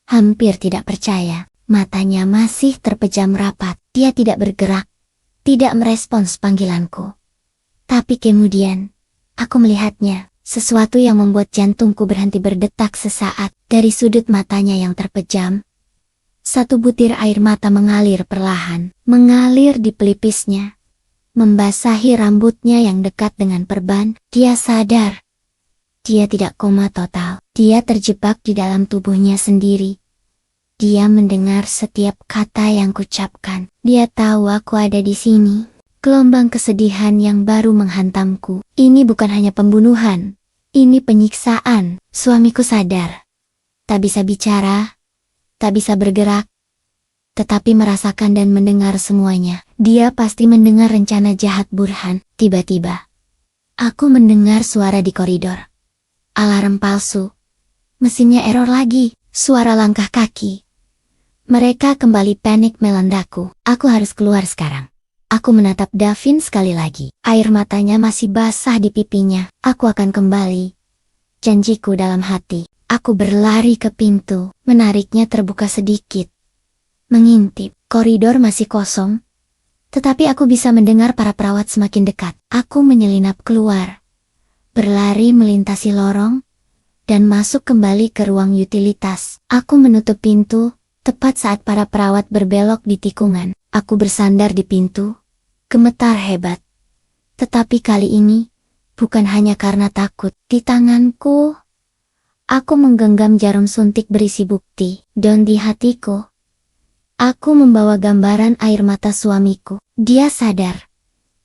Hampir tidak percaya, matanya masih terpejam rapat. Dia tidak bergerak, tidak merespons panggilanku. Tapi kemudian, aku melihatnya, sesuatu yang membuat jantungku berhenti berdetak sesaat. Dari sudut matanya yang terpejam, satu butir air mata mengalir perlahan, mengalir di pelipisnya, membasahi rambutnya yang dekat dengan perban. Dia sadar. Dia tidak koma total. Dia terjebak di dalam tubuhnya sendiri. Dia mendengar setiap kata yang kucapkan. Dia tahu aku ada di sini. Gelombang kesedihan yang baru menghantamku. Ini bukan hanya pembunuhan. Ini penyiksaan. Suamiku sadar. Tak bisa bicara. Tak bisa bergerak. Tetapi merasakan dan mendengar semuanya. Dia pasti mendengar rencana jahat Burhan. Tiba-tiba, aku mendengar suara di koridor. Alarm palsu. Mesinnya error lagi. Suara langkah kaki. Mereka kembali panik melandaku. Aku harus keluar sekarang. Aku menatap Davin sekali lagi. Air matanya masih basah di pipinya. Aku akan kembali. Janjiku dalam hati. Aku berlari ke pintu. Menariknya terbuka sedikit. Mengintip. Koridor masih kosong. Tetapi aku bisa mendengar para perawat semakin dekat. Aku menyelinap keluar. Berlari melintasi lorong, dan masuk kembali ke ruang utilitas. Aku menutup pintu, tepat saat para perawat berbelok di tikungan. Aku bersandar di pintu, gemetar hebat. Tetapi kali ini, bukan hanya karena takut. Di tanganku, aku menggenggam jarum suntik berisi bukti. Dan di hatiku, aku membawa gambaran air mata suamiku. Dia sadar,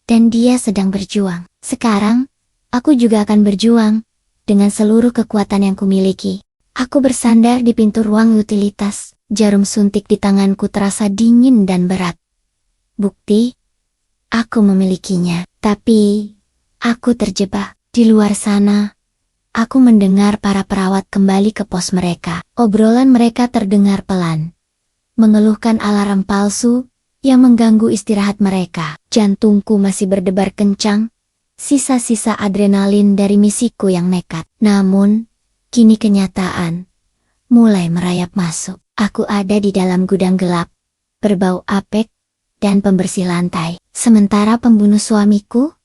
dan dia sedang berjuang. Sekarang, aku juga akan berjuang dengan seluruh kekuatan yang kumiliki. Aku bersandar di pintu ruang utilitas, jarum suntik di tanganku terasa dingin dan berat. Bukti, aku memilikinya. Tapi, aku terjebak. Di luar sana, aku mendengar para perawat kembali ke pos mereka. Obrolan mereka terdengar pelan, mengeluhkan alarm palsu yang mengganggu istirahat mereka. Jantungku masih berdebar kencang, sisa-sisa adrenalin dari misiku yang nekat. Namun, kini kenyataan mulai merayap masuk. Aku ada di dalam gudang gelap, berbau apek dan pembersih lantai. Sementara pembunuh suamiku,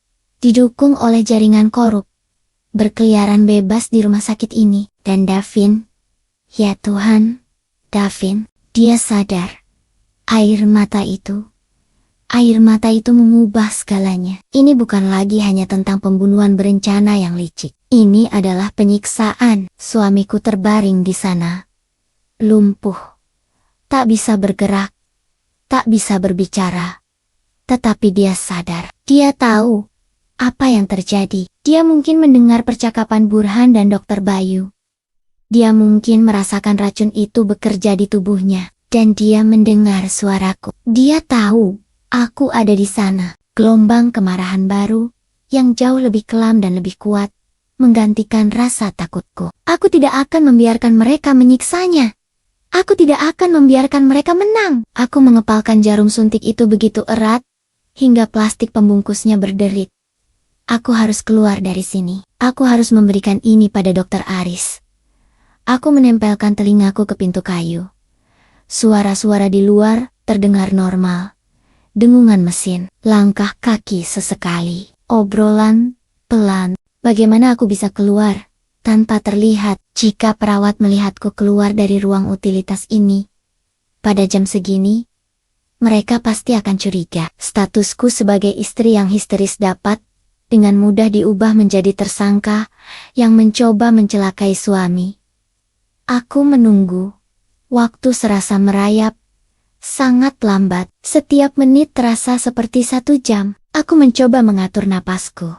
didukung oleh jaringan korup, berkeliaran bebas di rumah sakit ini. Dan Davin, ya Tuhan, Davin, dia sadar. Air mata itu mengubah segalanya. Ini bukan lagi hanya tentang pembunuhan berencana yang licik. Ini adalah penyiksaan. Suamiku terbaring di sana, lumpuh, tak bisa bergerak, tak bisa berbicara. Tetapi dia sadar. Dia tahu apa yang terjadi. Dia mungkin mendengar percakapan Burhan dan Dokter Bayu. Dia mungkin merasakan racun itu bekerja di tubuhnya. Dan dia mendengar suaraku. Dia tahu aku ada di sana. Gelombang kemarahan baru, yang jauh lebih kelam dan lebih kuat, menggantikan rasa takutku. Aku tidak akan membiarkan mereka menyiksanya. Aku tidak akan membiarkan mereka menang. Aku mengepalkan jarum suntik itu begitu erat, hingga plastik pembungkusnya berderit. Aku harus keluar dari sini. Aku harus memberikan ini pada Dokter Aris. Aku menempelkan telingaku ke pintu kayu. Suara-suara di luar terdengar normal. Dengungan mesin, langkah kaki sesekali, obrolan pelan. Bagaimana aku bisa keluar tanpa terlihat? Jika perawat melihatku keluar dari ruang utilitas ini pada jam segini, mereka pasti akan curiga. Statusku sebagai istri yang histeris dapat dengan mudah diubah menjadi tersangka yang mencoba mencelakai suami. Aku menunggu. Waktu serasa merayap, sangat lambat. Setiap menit terasa seperti 1 jam. Aku mencoba mengatur napasku,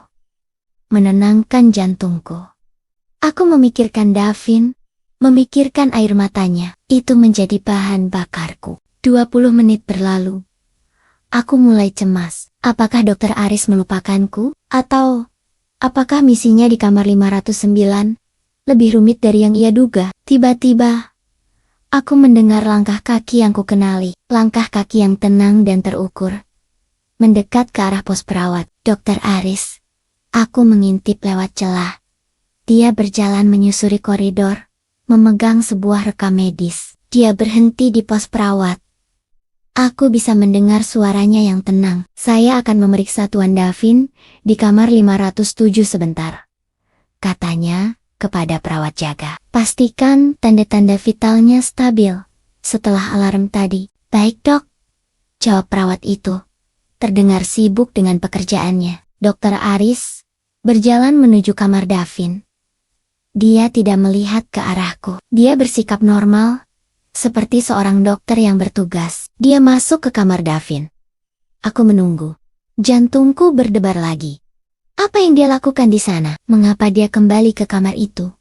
menenangkan jantungku. Aku memikirkan Davin, memikirkan air matanya. Itu menjadi bahan bakarku. 20 menit berlalu. Aku mulai cemas. Apakah Dokter Aris melupakanku? Atau, apakah misinya di kamar 509 lebih rumit dari yang ia duga? Tiba-tiba, aku mendengar langkah kaki yang kukenali, langkah kaki yang tenang dan terukur, mendekat ke arah pos perawat. Dokter Aris. Aku mengintip lewat celah. Dia berjalan menyusuri koridor, memegang sebuah rekam medis. Dia berhenti di pos perawat. Aku bisa mendengar suaranya yang tenang. Saya akan memeriksa Tuan Davin di kamar 507 sebentar, katanya kepada perawat jaga. Pastikan tanda-tanda vitalnya stabil. Setelah alarm tadi. Baik dok, jawab perawat itu, terdengar sibuk dengan pekerjaannya. Dokter Aris berjalan menuju kamar Davin. Dia tidak melihat ke arahku. Dia bersikap normal, seperti seorang dokter yang bertugas. Dia masuk ke kamar Davin. Aku menunggu. Jantungku berdebar lagi. Apa yang dia lakukan di sana? Mengapa dia kembali ke kamar itu?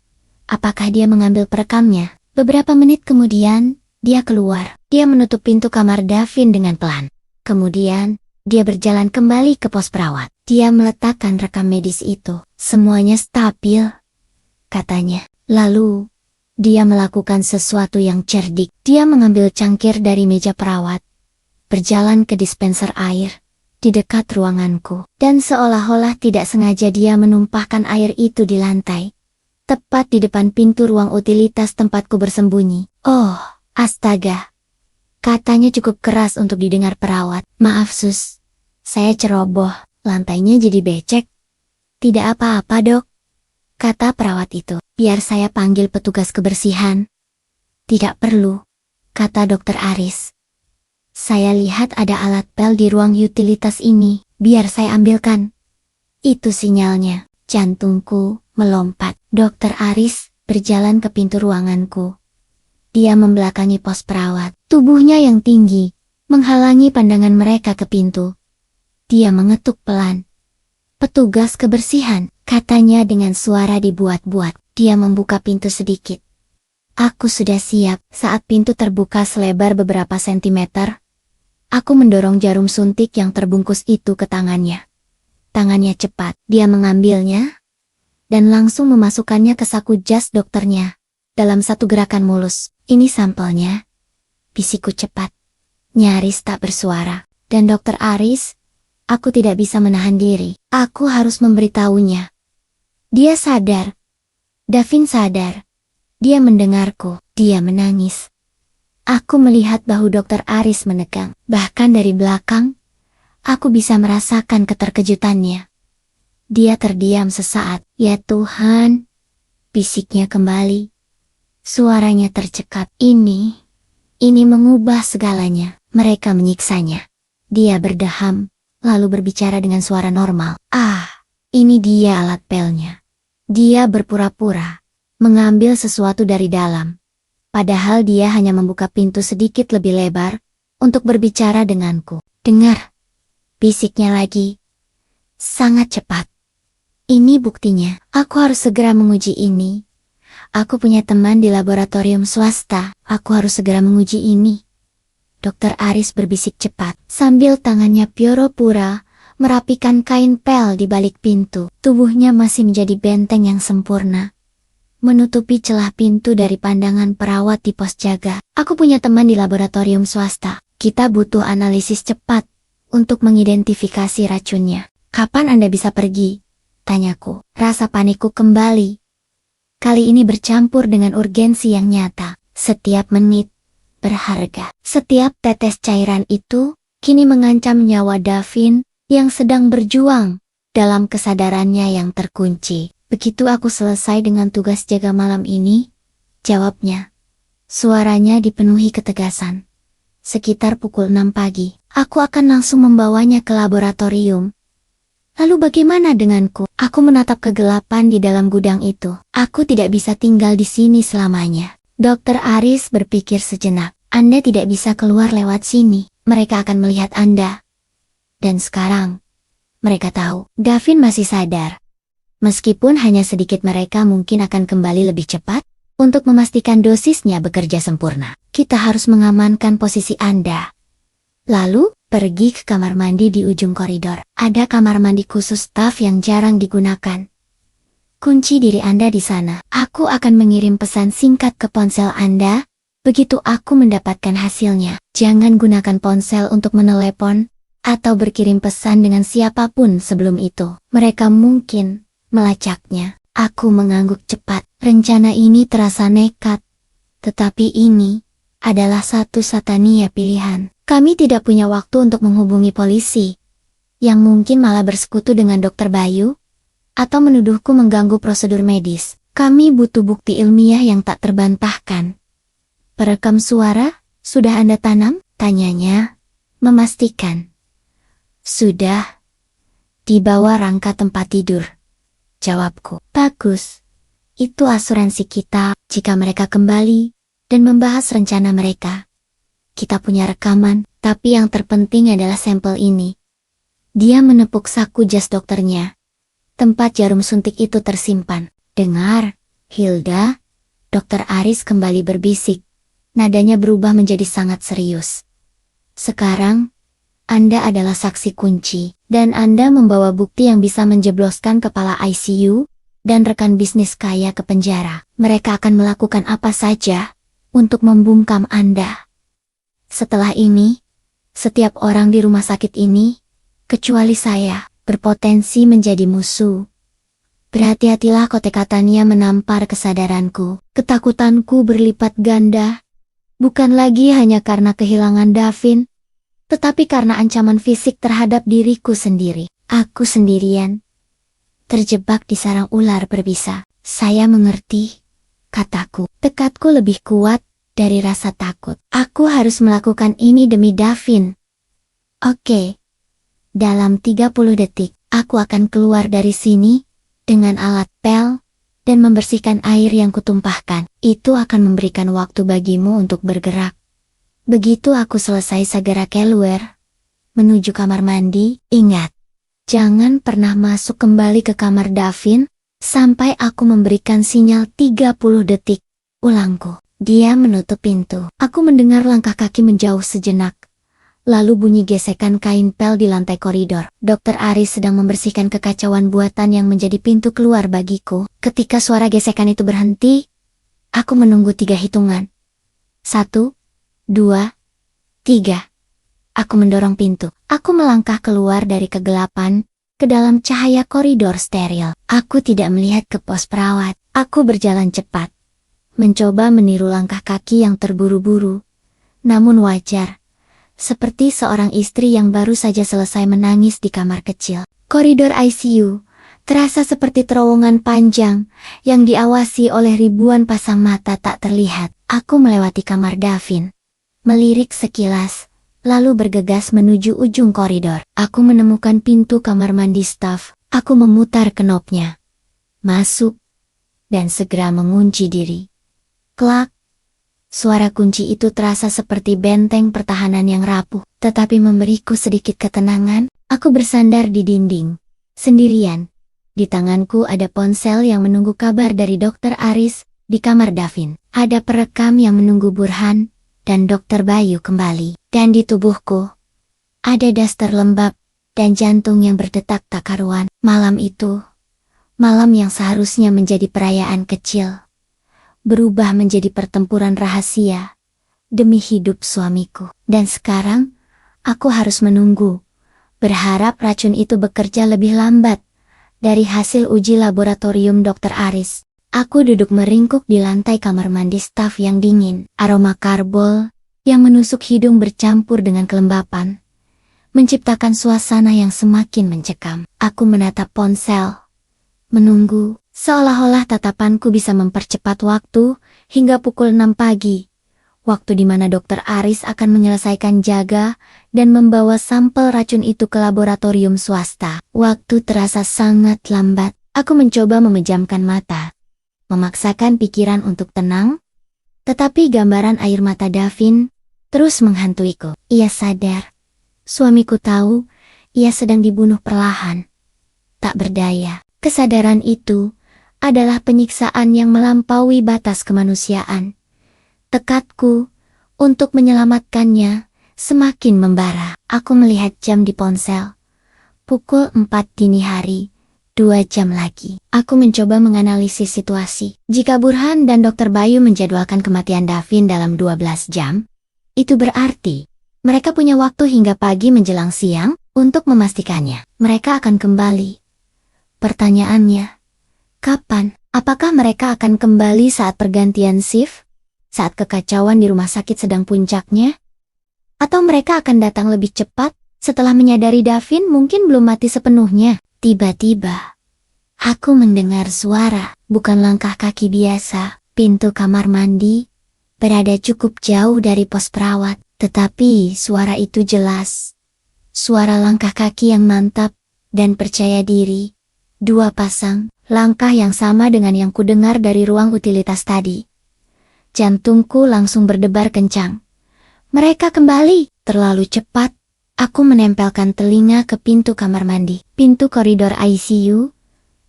Apakah dia mengambil perekamnya? Beberapa menit kemudian, dia keluar. Dia menutup pintu kamar Davin dengan pelan. Kemudian, dia berjalan kembali ke pos perawat. Dia meletakkan rekam medis itu. Semuanya stabil, katanya. Lalu, dia melakukan sesuatu yang cerdik. Dia mengambil cangkir dari meja perawat, berjalan ke dispenser air di dekat ruanganku, dan seolah-olah tidak sengaja dia menumpahkan air itu di lantai, tepat di depan pintu ruang utilitas tempatku bersembunyi. Oh, astaga, katanya cukup keras untuk didengar perawat. Maaf sus, saya ceroboh, lantainya jadi becek. Tidak apa-apa dok, kata perawat itu. Biar saya panggil petugas kebersihan. Tidak perlu, kata Dokter Aris. Saya lihat ada alat pel di ruang utilitas ini, biar saya ambilkan. Itu sinyalnya. Jantungku melompat. Dokter Aris berjalan ke pintu ruanganku. Dia membelakangi pos perawat. Tubuhnya yang tinggi menghalangi pandangan mereka ke pintu. Dia mengetuk pelan. Petugas kebersihan, katanya dengan suara dibuat-buat. Dia membuka pintu sedikit. Aku sudah siap. Saat pintu terbuka selebar beberapa sentimeter, aku mendorong jarum suntik yang terbungkus itu ke tangannya. Tangannya cepat, dia mengambilnya dan langsung memasukkannya ke saku jas dokternya. Dalam satu gerakan mulus, ini sampelnya. Bisikku cepat, nyaris tak bersuara. Dan Dokter Aris, aku tidak bisa menahan diri. Aku harus memberitahunya. Dia sadar. Davin sadar. Dia mendengarku. Dia menangis. Aku melihat bahu Dokter Aris menegang. Bahkan dari belakang, aku bisa merasakan keterkejutannya. Dia terdiam sesaat. Ya Tuhan, bisiknya kembali. Suaranya tercekat. Ini mengubah segalanya. Mereka menyiksanya. Dia berdeham, lalu berbicara dengan suara normal. Ini dia alat pelnya. Dia berpura-pura mengambil sesuatu dari dalam. Padahal dia hanya membuka pintu sedikit lebih lebar untuk berbicara denganku. Dengar, bisiknya lagi. Sangat cepat. Ini buktinya. Aku harus segera menguji ini. Aku punya teman di laboratorium swasta. Aku harus segera menguji ini. Dokter Aris berbisik cepat, sambil tangannya pura-pura merapikan kain pel di balik pintu. Tubuhnya masih menjadi benteng yang sempurna, menutupi celah pintu dari pandangan perawat di pos jaga. Aku punya teman di laboratorium swasta. Kita butuh analisis cepat untuk mengidentifikasi racunnya. Kapan Anda bisa pergi? Tanyaku. Rasa panikku kembali. Kali ini bercampur dengan urgensi yang nyata. Setiap menit berharga. Setiap tetes cairan itu kini mengancam nyawa Davin yang sedang berjuang dalam kesadarannya yang terkunci. Begitu aku selesai dengan tugas jaga malam ini, jawabnya. Suaranya dipenuhi ketegasan. Sekitar pukul 6 pagi, aku akan langsung membawanya ke laboratorium. Lalu bagaimana denganku? Aku menatap kegelapan di dalam gudang itu. Aku tidak bisa tinggal di sini selamanya. Dokter Aris berpikir sejenak. Anda tidak bisa keluar lewat sini. Mereka akan melihat Anda. Dan sekarang, mereka tahu, Davin masih sadar. Meskipun hanya sedikit, mereka mungkin akan kembali lebih cepat untuk memastikan dosisnya bekerja sempurna. Kita harus mengamankan posisi Anda. Lalu, pergi ke kamar mandi di ujung koridor. Ada kamar mandi khusus staf yang jarang digunakan. Kunci diri Anda di sana. Aku akan mengirim pesan singkat ke ponsel Anda. Begitu aku mendapatkan hasilnya, jangan gunakan ponsel untuk menelepon atau berkirim pesan dengan siapapun sebelum itu. Mereka mungkin melacaknya. Aku mengangguk cepat. Rencana ini terasa nekat, tetapi ini adalah satu-satunya pilihan. Kami tidak punya waktu untuk menghubungi polisi, yang mungkin malah bersekutu dengan Dokter Bayu, atau menuduhku mengganggu prosedur medis. Kami butuh bukti ilmiah yang tak terbantahkan. Perekam suara, sudah Anda tanam? Tanyanya, memastikan. Sudah. Di bawah rangka tempat tidur. Jawabku. Bagus. Itu asuransi kita jika mereka kembali dan membahas rencana mereka. Kita punya rekaman, tapi yang terpenting adalah sampel ini. Dia menepuk saku jas dokternya. Tempat jarum suntik itu tersimpan. Dengar, Hilda. Dokter Aris kembali berbisik. Nadanya berubah menjadi sangat serius. Sekarang, Anda adalah saksi kunci, dan Anda membawa bukti yang bisa menjebloskan kepala ICU dan rekan bisnis kaya ke penjara. Mereka akan melakukan apa saja untuk membungkam Anda. Setelah ini, setiap orang di rumah sakit ini, kecuali saya, berpotensi menjadi musuh. Berhati-hatilah, kata-katanya menampar kesadaranku. Ketakutanku berlipat ganda. Bukan lagi hanya karena kehilangan Davin, tetapi karena ancaman fisik terhadap diriku sendiri. Aku sendirian, terjebak di sarang ular berbisa. Saya mengerti, kataku. Tekadku lebih kuat dari rasa takut. Aku harus melakukan ini demi Davin. Oke. Dalam 30 detik, aku akan keluar dari sini dengan alat pel dan membersihkan air yang kutumpahkan. Itu akan memberikan waktu bagimu untuk bergerak. Begitu aku selesai segera keluar menuju kamar mandi. Ingat, Jangan pernah masuk kembali ke kamar Davin, sampai aku memberikan sinyal 30 detik. Ulangku. Dia menutup pintu. Aku mendengar langkah kaki menjauh sejenak. Lalu bunyi gesekan kain pel di lantai koridor. Dokter Aris sedang membersihkan kekacauan buatan yang menjadi pintu keluar bagiku. Ketika suara gesekan itu berhenti, aku menunggu 3 hitungan. 1, 2, 3. Aku mendorong pintu. Aku melangkah keluar dari kegelapan, ke dalam cahaya koridor steril. Aku tidak melihat ke pos perawat. Aku berjalan cepat, mencoba meniru langkah kaki yang terburu-buru. Namun wajar. Seperti seorang istri yang baru saja selesai menangis di kamar kecil. Koridor ICU terasa seperti terowongan panjang yang diawasi oleh ribuan pasang mata tak terlihat. Aku melewati kamar Davin, melirik sekilas, lalu bergegas menuju ujung koridor. Aku menemukan pintu kamar mandi staf. Aku memutar knopnya, masuk, dan segera mengunci diri. Klak. Suara kunci itu terasa seperti benteng pertahanan yang rapuh, tetapi memberiku sedikit ketenangan. Aku bersandar di dinding, sendirian. Di tanganku ada ponsel yang menunggu kabar dari Dokter Aris. Di kamar Davin, ada perekam yang menunggu Burhan dan Dokter Bayu kembali. Dan di tubuhku, ada daster lembab dan jantung yang berdetak tak karuan. Malam itu, malam yang seharusnya menjadi perayaan kecil, berubah menjadi pertempuran rahasia demi hidup suamiku. Dan sekarang, aku harus menunggu, berharap racun itu bekerja lebih lambat dari hasil uji laboratorium Dokter Aris. Aku duduk meringkuk di lantai kamar mandi staf yang dingin. Aroma karbol yang menusuk hidung bercampur dengan kelembapan, menciptakan suasana yang semakin mencekam. Aku menatap ponsel, menunggu. Seolah-olah tatapanku bisa mempercepat waktu hingga pukul 6 pagi. Waktu di mana Dokter Aris akan menyelesaikan jaga dan membawa sampel racun itu ke laboratorium swasta. Waktu terasa sangat lambat. Aku mencoba memejamkan mata, memaksakan pikiran untuk tenang, tetapi gambaran air mata Davin terus menghantuiku. Ia sadar. Suamiku tahu ia sedang dibunuh perlahan. Tak berdaya. Kesadaran itu adalah penyiksaan yang melampaui batas kemanusiaan. Tekadku untuk menyelamatkannya semakin membara. Aku melihat jam di ponsel. Pukul 4 dini hari, 2 jam lagi. Aku mencoba menganalisis situasi. Jika Burhan dan Dokter Bayu menjadwalkan kematian Davin dalam 12 jam, itu berarti mereka punya waktu hingga pagi menjelang siang untuk memastikannya. Mereka akan kembali. Pertanyaannya, kapan? Apakah mereka akan kembali saat pergantian shift? Saat kekacauan di rumah sakit sedang puncaknya? Atau mereka akan datang lebih cepat setelah menyadari Davin mungkin belum mati sepenuhnya? Tiba-tiba, aku mendengar suara, bukan langkah kaki biasa. Pintu kamar mandi berada cukup jauh dari pos perawat, tetapi suara itu jelas. Suara langkah kaki yang mantap dan percaya diri. 2 pasang, langkah yang sama dengan yang kudengar dari ruang utilitas tadi. Jantungku langsung berdebar kencang. Mereka kembali, terlalu cepat. Aku menempelkan telinga ke pintu kamar mandi. Pintu koridor ICU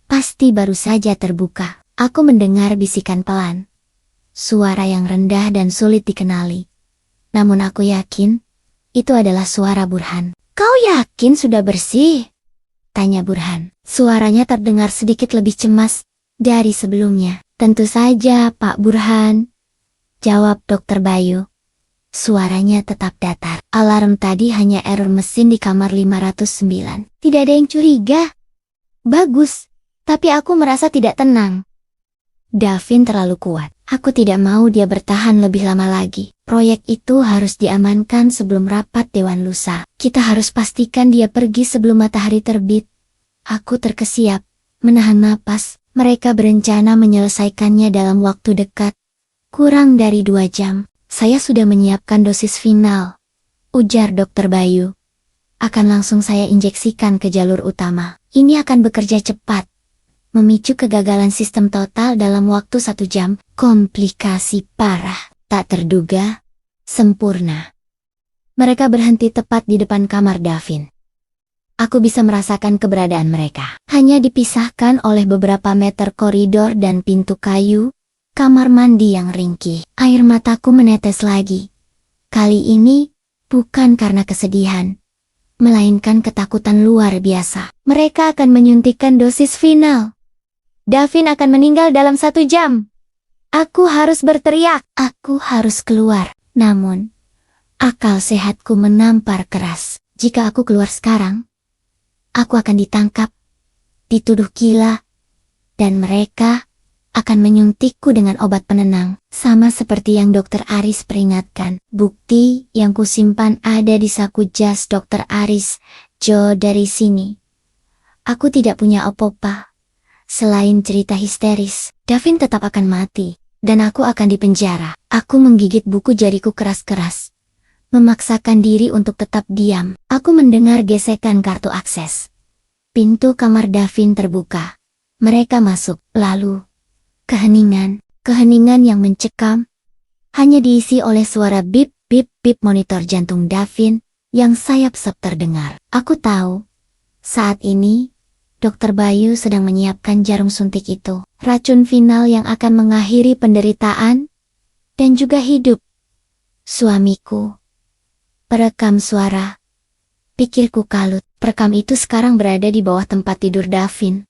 pasti baru saja terbuka. Aku mendengar bisikan pelan. Suara yang rendah dan sulit dikenali. Namun aku yakin, itu adalah suara Burhan. Kau yakin sudah bersih? Tanya Burhan. Suaranya terdengar sedikit lebih cemas dari sebelumnya. Tentu saja, Pak Burhan. Jawab Dokter Bayu. Suaranya tetap datar. Alarm tadi hanya error mesin di kamar 509. Tidak ada yang curiga. Bagus, tapi aku merasa tidak tenang. Davin terlalu kuat. Aku tidak mau dia bertahan lebih lama lagi. Proyek itu harus diamankan sebelum rapat Dewan Lusa. Kita harus pastikan dia pergi sebelum matahari terbit. Aku terkesiap, menahan napas. Mereka berencana menyelesaikannya dalam waktu dekat. Kurang dari 2 jam, saya sudah menyiapkan dosis final. Ujar Dokter Bayu. Akan langsung saya injeksikan ke jalur utama. Ini akan bekerja cepat. Memicu kegagalan sistem total dalam waktu 1 jam. Komplikasi parah, tak terduga, sempurna. Mereka berhenti tepat di depan kamar Davin. Aku bisa merasakan keberadaan mereka. Hanya dipisahkan oleh beberapa meter koridor dan pintu kayu, kamar mandi yang ringkih. Air mataku menetes lagi. Kali ini, bukan karena kesedihan, melainkan ketakutan luar biasa. Mereka akan menyuntikkan dosis final. Davin akan meninggal dalam 1 jam. Aku harus berteriak. Aku harus keluar. Namun, akal sehatku menampar keras. Jika aku keluar sekarang, aku akan ditangkap, dituduh gila, dan mereka akan menyuntikku dengan obat penenang, sama seperti yang Dokter Aris peringatkan. Bukti yang kusimpan ada di saku jas Dokter Aris. Jo, dari sini aku tidak punya apa-apa selain cerita histeris. Davin tetap akan mati, dan aku akan dipenjara. Aku menggigit buku jariku keras-keras, memaksakan diri untuk tetap diam. Aku mendengar gesekan kartu akses. Pintu kamar Davin terbuka. Mereka masuk, lalu keheningan yang mencekam, hanya diisi oleh suara bip bip bip monitor jantung Davin yang sayap-sayap terdengar. Aku tahu, saat ini Dokter Bayu sedang menyiapkan jarum suntik itu, racun final yang akan mengakhiri penderitaan dan juga hidup suamiku. Perekam suara. Pikirku kalut, perekam itu sekarang berada di bawah tempat tidur Davin.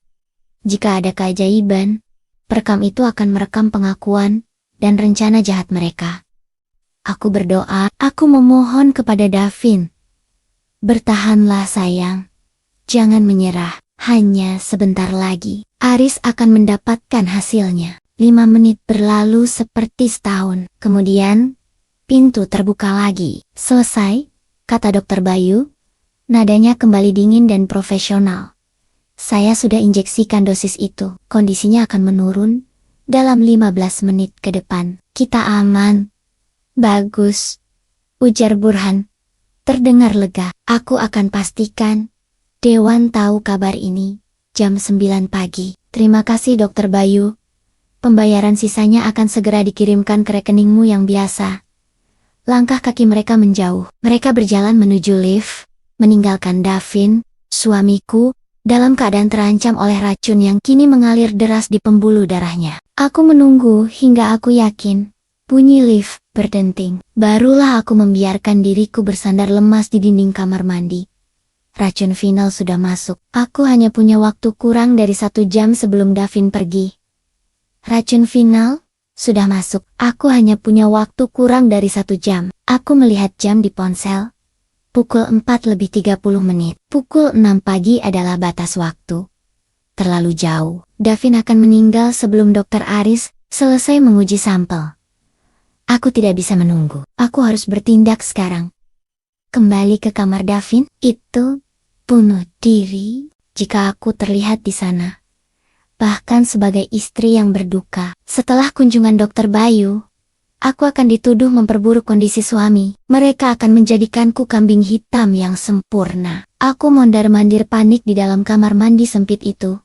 Jika ada keajaiban, perekam itu akan merekam pengakuan dan rencana jahat mereka. Aku berdoa, aku memohon kepada Davin. Bertahanlah sayang. Jangan menyerah, hanya sebentar lagi. Aris akan mendapatkan hasilnya. 5 menit berlalu seperti setahun. Kemudian, pintu terbuka lagi. Selesai, kata Dokter Bayu. Nadanya kembali dingin dan profesional. Saya sudah injeksikan dosis itu. Kondisinya akan menurun dalam 15 menit ke depan. Kita aman. Bagus, ujar Burhan. Terdengar lega. Aku akan pastikan Dewan tahu kabar ini jam 9 pagi. Terima kasih Dokter Bayu. Pembayaran sisanya akan segera dikirimkan ke rekeningmu yang biasa. Langkah kaki mereka menjauh. Mereka berjalan menuju lift, meninggalkan Davin, suamiku, dalam keadaan terancam oleh racun yang kini mengalir deras di pembuluh darahnya. Aku menunggu hingga aku yakin bunyi lift berdenting. Barulah aku membiarkan diriku bersandar lemas di dinding kamar mandi. Racun final sudah masuk. Aku hanya punya waktu kurang dari 1 jam sebelum Davin pergi. Racun final sudah masuk. Aku hanya punya waktu kurang dari 1 jam. Aku melihat jam di ponsel. Pukul 4:30 menit. Pukul 6 pagi adalah batas waktu. Terlalu jauh. Davin akan meninggal sebelum Dokter Aris selesai menguji sampel. Aku tidak bisa menunggu. Aku harus bertindak sekarang. Kembali ke kamar Davin, itu bunuh diri jika aku terlihat di sana. Bahkan sebagai istri yang berduka. Setelah kunjungan Dokter Bayu, aku akan dituduh memperburuk kondisi suami. Mereka akan menjadikanku kambing hitam yang sempurna. Aku mondar-mandir panik di dalam kamar mandi sempit itu,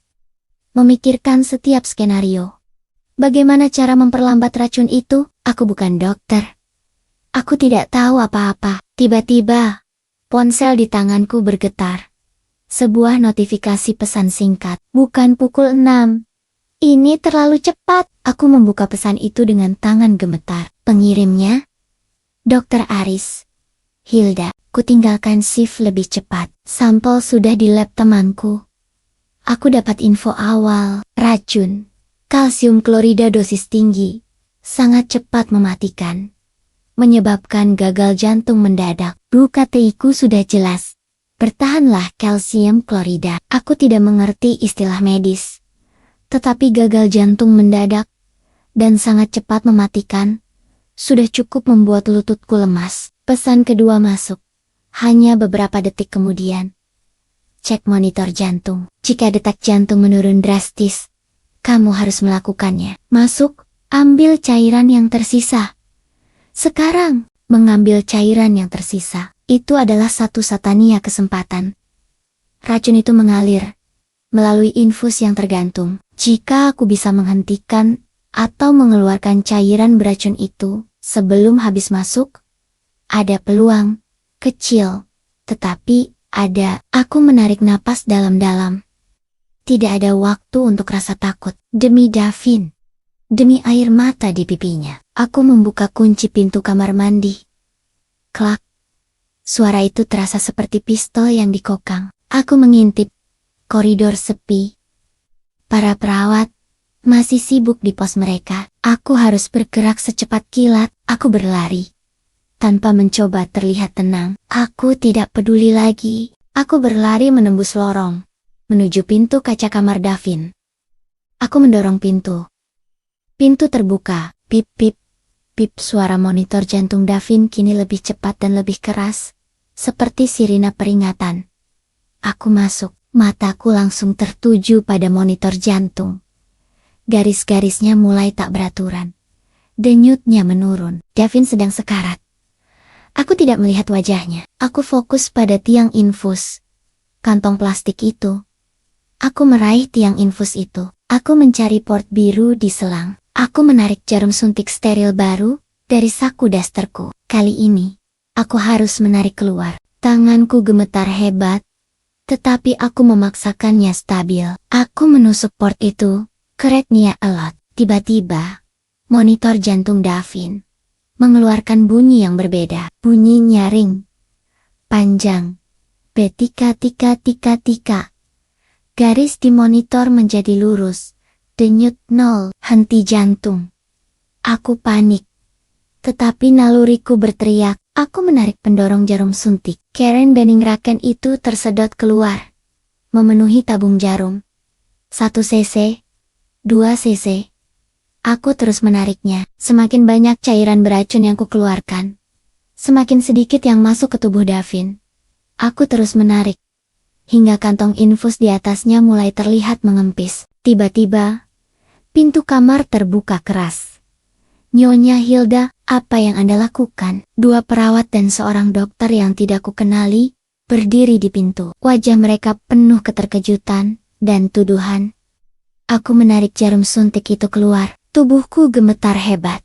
memikirkan setiap skenario. Bagaimana cara memperlambat racun itu? Aku bukan dokter. Aku tidak tahu apa-apa. Tiba-tiba, ponsel di tanganku bergetar. Sebuah notifikasi pesan singkat. Bukan pukul 6. Ini terlalu cepat. Aku membuka pesan itu dengan tangan gemetar. Pengirimnya, Dokter Aris. Hilda, kutinggalkan shift lebih cepat. Sampel sudah di lab temanku. Aku dapat info awal. Racun kalsium klorida dosis tinggi sangat cepat mematikan, menyebabkan gagal jantung mendadak. KTI-ku sudah jelas. Bertahanlah kalsium klorida. Aku tidak mengerti istilah medis, tetapi gagal jantung mendadak dan sangat cepat mematikan sudah cukup membuat lututku lemas. Pesan kedua masuk. Hanya beberapa detik kemudian. Cek monitor jantung. Jika detak jantung menurun drastis, kamu harus melakukannya. Masuk, ambil cairan yang tersisa. Sekarang, mengambil cairan yang tersisa. Itu adalah satu-satunya kesempatan. Racun itu mengalir melalui infus yang tergantung. Jika aku bisa menghentikan atau mengeluarkan cairan beracun itu sebelum habis masuk, ada peluang kecil, tetapi ada. Aku menarik napas dalam-dalam. Tidak ada waktu untuk rasa takut. Demi Davin. Demi air mata di pipinya. Aku membuka kunci pintu kamar mandi. Klak. Suara itu terasa seperti pistol yang dikokang. Aku mengintip. Koridor sepi. Para perawat masih sibuk di pos mereka. Aku harus bergerak secepat kilat. Aku berlari. Tanpa mencoba terlihat tenang. Aku tidak peduli lagi. Aku berlari menembus lorong. Menuju pintu kaca kamar Davin. Aku mendorong pintu. Pintu terbuka. Pip pip. Pip, suara monitor jantung Davin kini lebih cepat dan lebih keras. Seperti sirina peringatan. Aku masuk. Mataku langsung tertuju pada monitor jantung. Garis-garisnya mulai tak beraturan. Denyutnya menurun. Davin sedang sekarat. Aku tidak melihat wajahnya. Aku fokus pada tiang infus. Kantong plastik itu. Aku meraih tiang infus itu. Aku mencari port biru di selang. Aku menarik jarum suntik steril baru dari saku dasterku. Kali ini, aku harus menarik keluar. Tanganku gemetar hebat. Tetapi aku memaksakannya stabil. Aku menusuk port itu. Keretnya alot. Tiba-tiba, monitor jantung Davin mengeluarkan bunyi yang berbeda. Bunyi nyaring. Panjang. Betika tika tika tika. Garis di monitor menjadi lurus. Denyut 0. Henti jantung. Aku panik. Tetapi naluriku berteriak. Aku menarik pendorong jarum suntik. Karen Benningraken itu tersedot keluar. Memenuhi tabung jarum. 1 cc. 2 cc. Aku terus menariknya. Semakin banyak cairan beracun yang kukeluarkan. Semakin sedikit yang masuk ke tubuh Davin. Aku terus menarik. Hingga kantong infus di atasnya mulai terlihat mengempis. Tiba-tiba, pintu kamar terbuka keras. Nyonya Hilda, apa yang Anda lakukan? 2 perawat dan seorang dokter yang tidak kukenali, berdiri di pintu. Wajah mereka penuh keterkejutan dan tuduhan. Aku menarik jarum suntik itu keluar. Tubuhku gemetar hebat.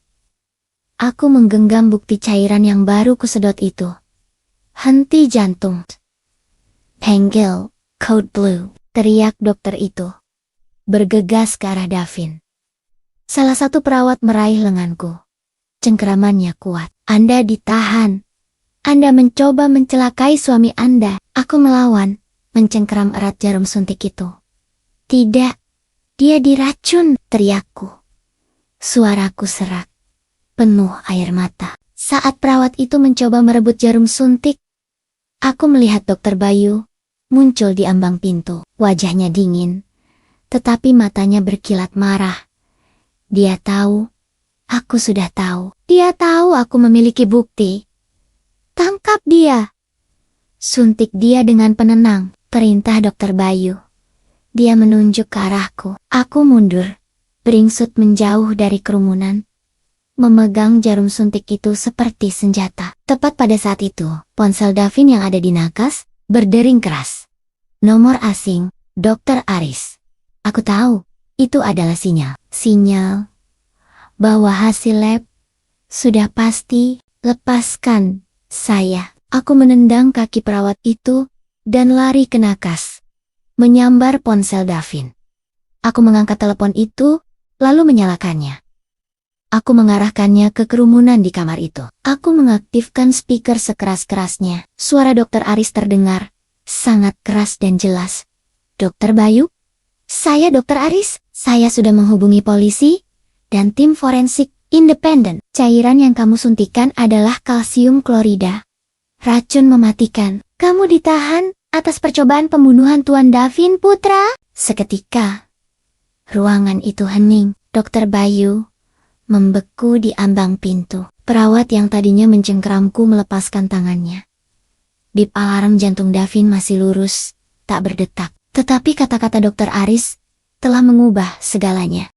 Aku menggenggam bukti cairan yang baru kusedot itu. Henti jantung. Panggil, code blue, teriak dokter itu. Bergegas ke arah Davin. Salah satu perawat meraih lenganku. Cengkeramannya kuat. Anda ditahan. Anda mencoba mencelakai suami Anda. Aku melawan, mencengkeram erat jarum suntik itu. Tidak, dia diracun, teriakku. Suaraku serak, penuh air mata. Saat perawat itu mencoba merebut jarum suntik, aku melihat Dokter Bayu muncul di ambang pintu. Wajahnya dingin, tetapi matanya berkilat marah. Dia tahu, aku sudah tahu. Dia tahu aku memiliki bukti. Tangkap dia. Suntik dia dengan penenang, perintah Dokter Bayu. Dia menunjuk ke arahku. Aku mundur, beringsut menjauh dari kerumunan. Memegang jarum suntik itu seperti senjata. Tepat pada saat itu, ponsel Davin yang ada di nakas berdering keras. Nomor asing, Dr. Aris. Aku tahu, itu adalah sinyal. Sinyal bahwa hasil lab sudah pasti. Lepaskan saya. Aku menendang kaki perawat itu dan lari ke nakas, menyambar ponsel Davin. Aku mengangkat telepon itu, lalu menyalakannya. Aku mengarahkannya ke kerumunan di kamar itu. Aku mengaktifkan speaker sekeras-kerasnya. Suara Dr. Aris terdengar, sangat keras dan jelas. Dokter Bayu? Saya Dr. Aris. Saya sudah menghubungi polisi dan tim forensik independen. Cairan yang kamu suntikan adalah kalsium klorida. Racun mematikan. Kamu ditahan atas percobaan pembunuhan Tuan Davin Putra. Seketika, ruangan itu hening. Dokter Bayu membeku di ambang pintu. Perawat yang tadinya mencengkeramku melepaskan tangannya. Bip alarm jantung Davin masih lurus, tak berdetak. Tetapi kata-kata Dokter Aris telah mengubah segalanya.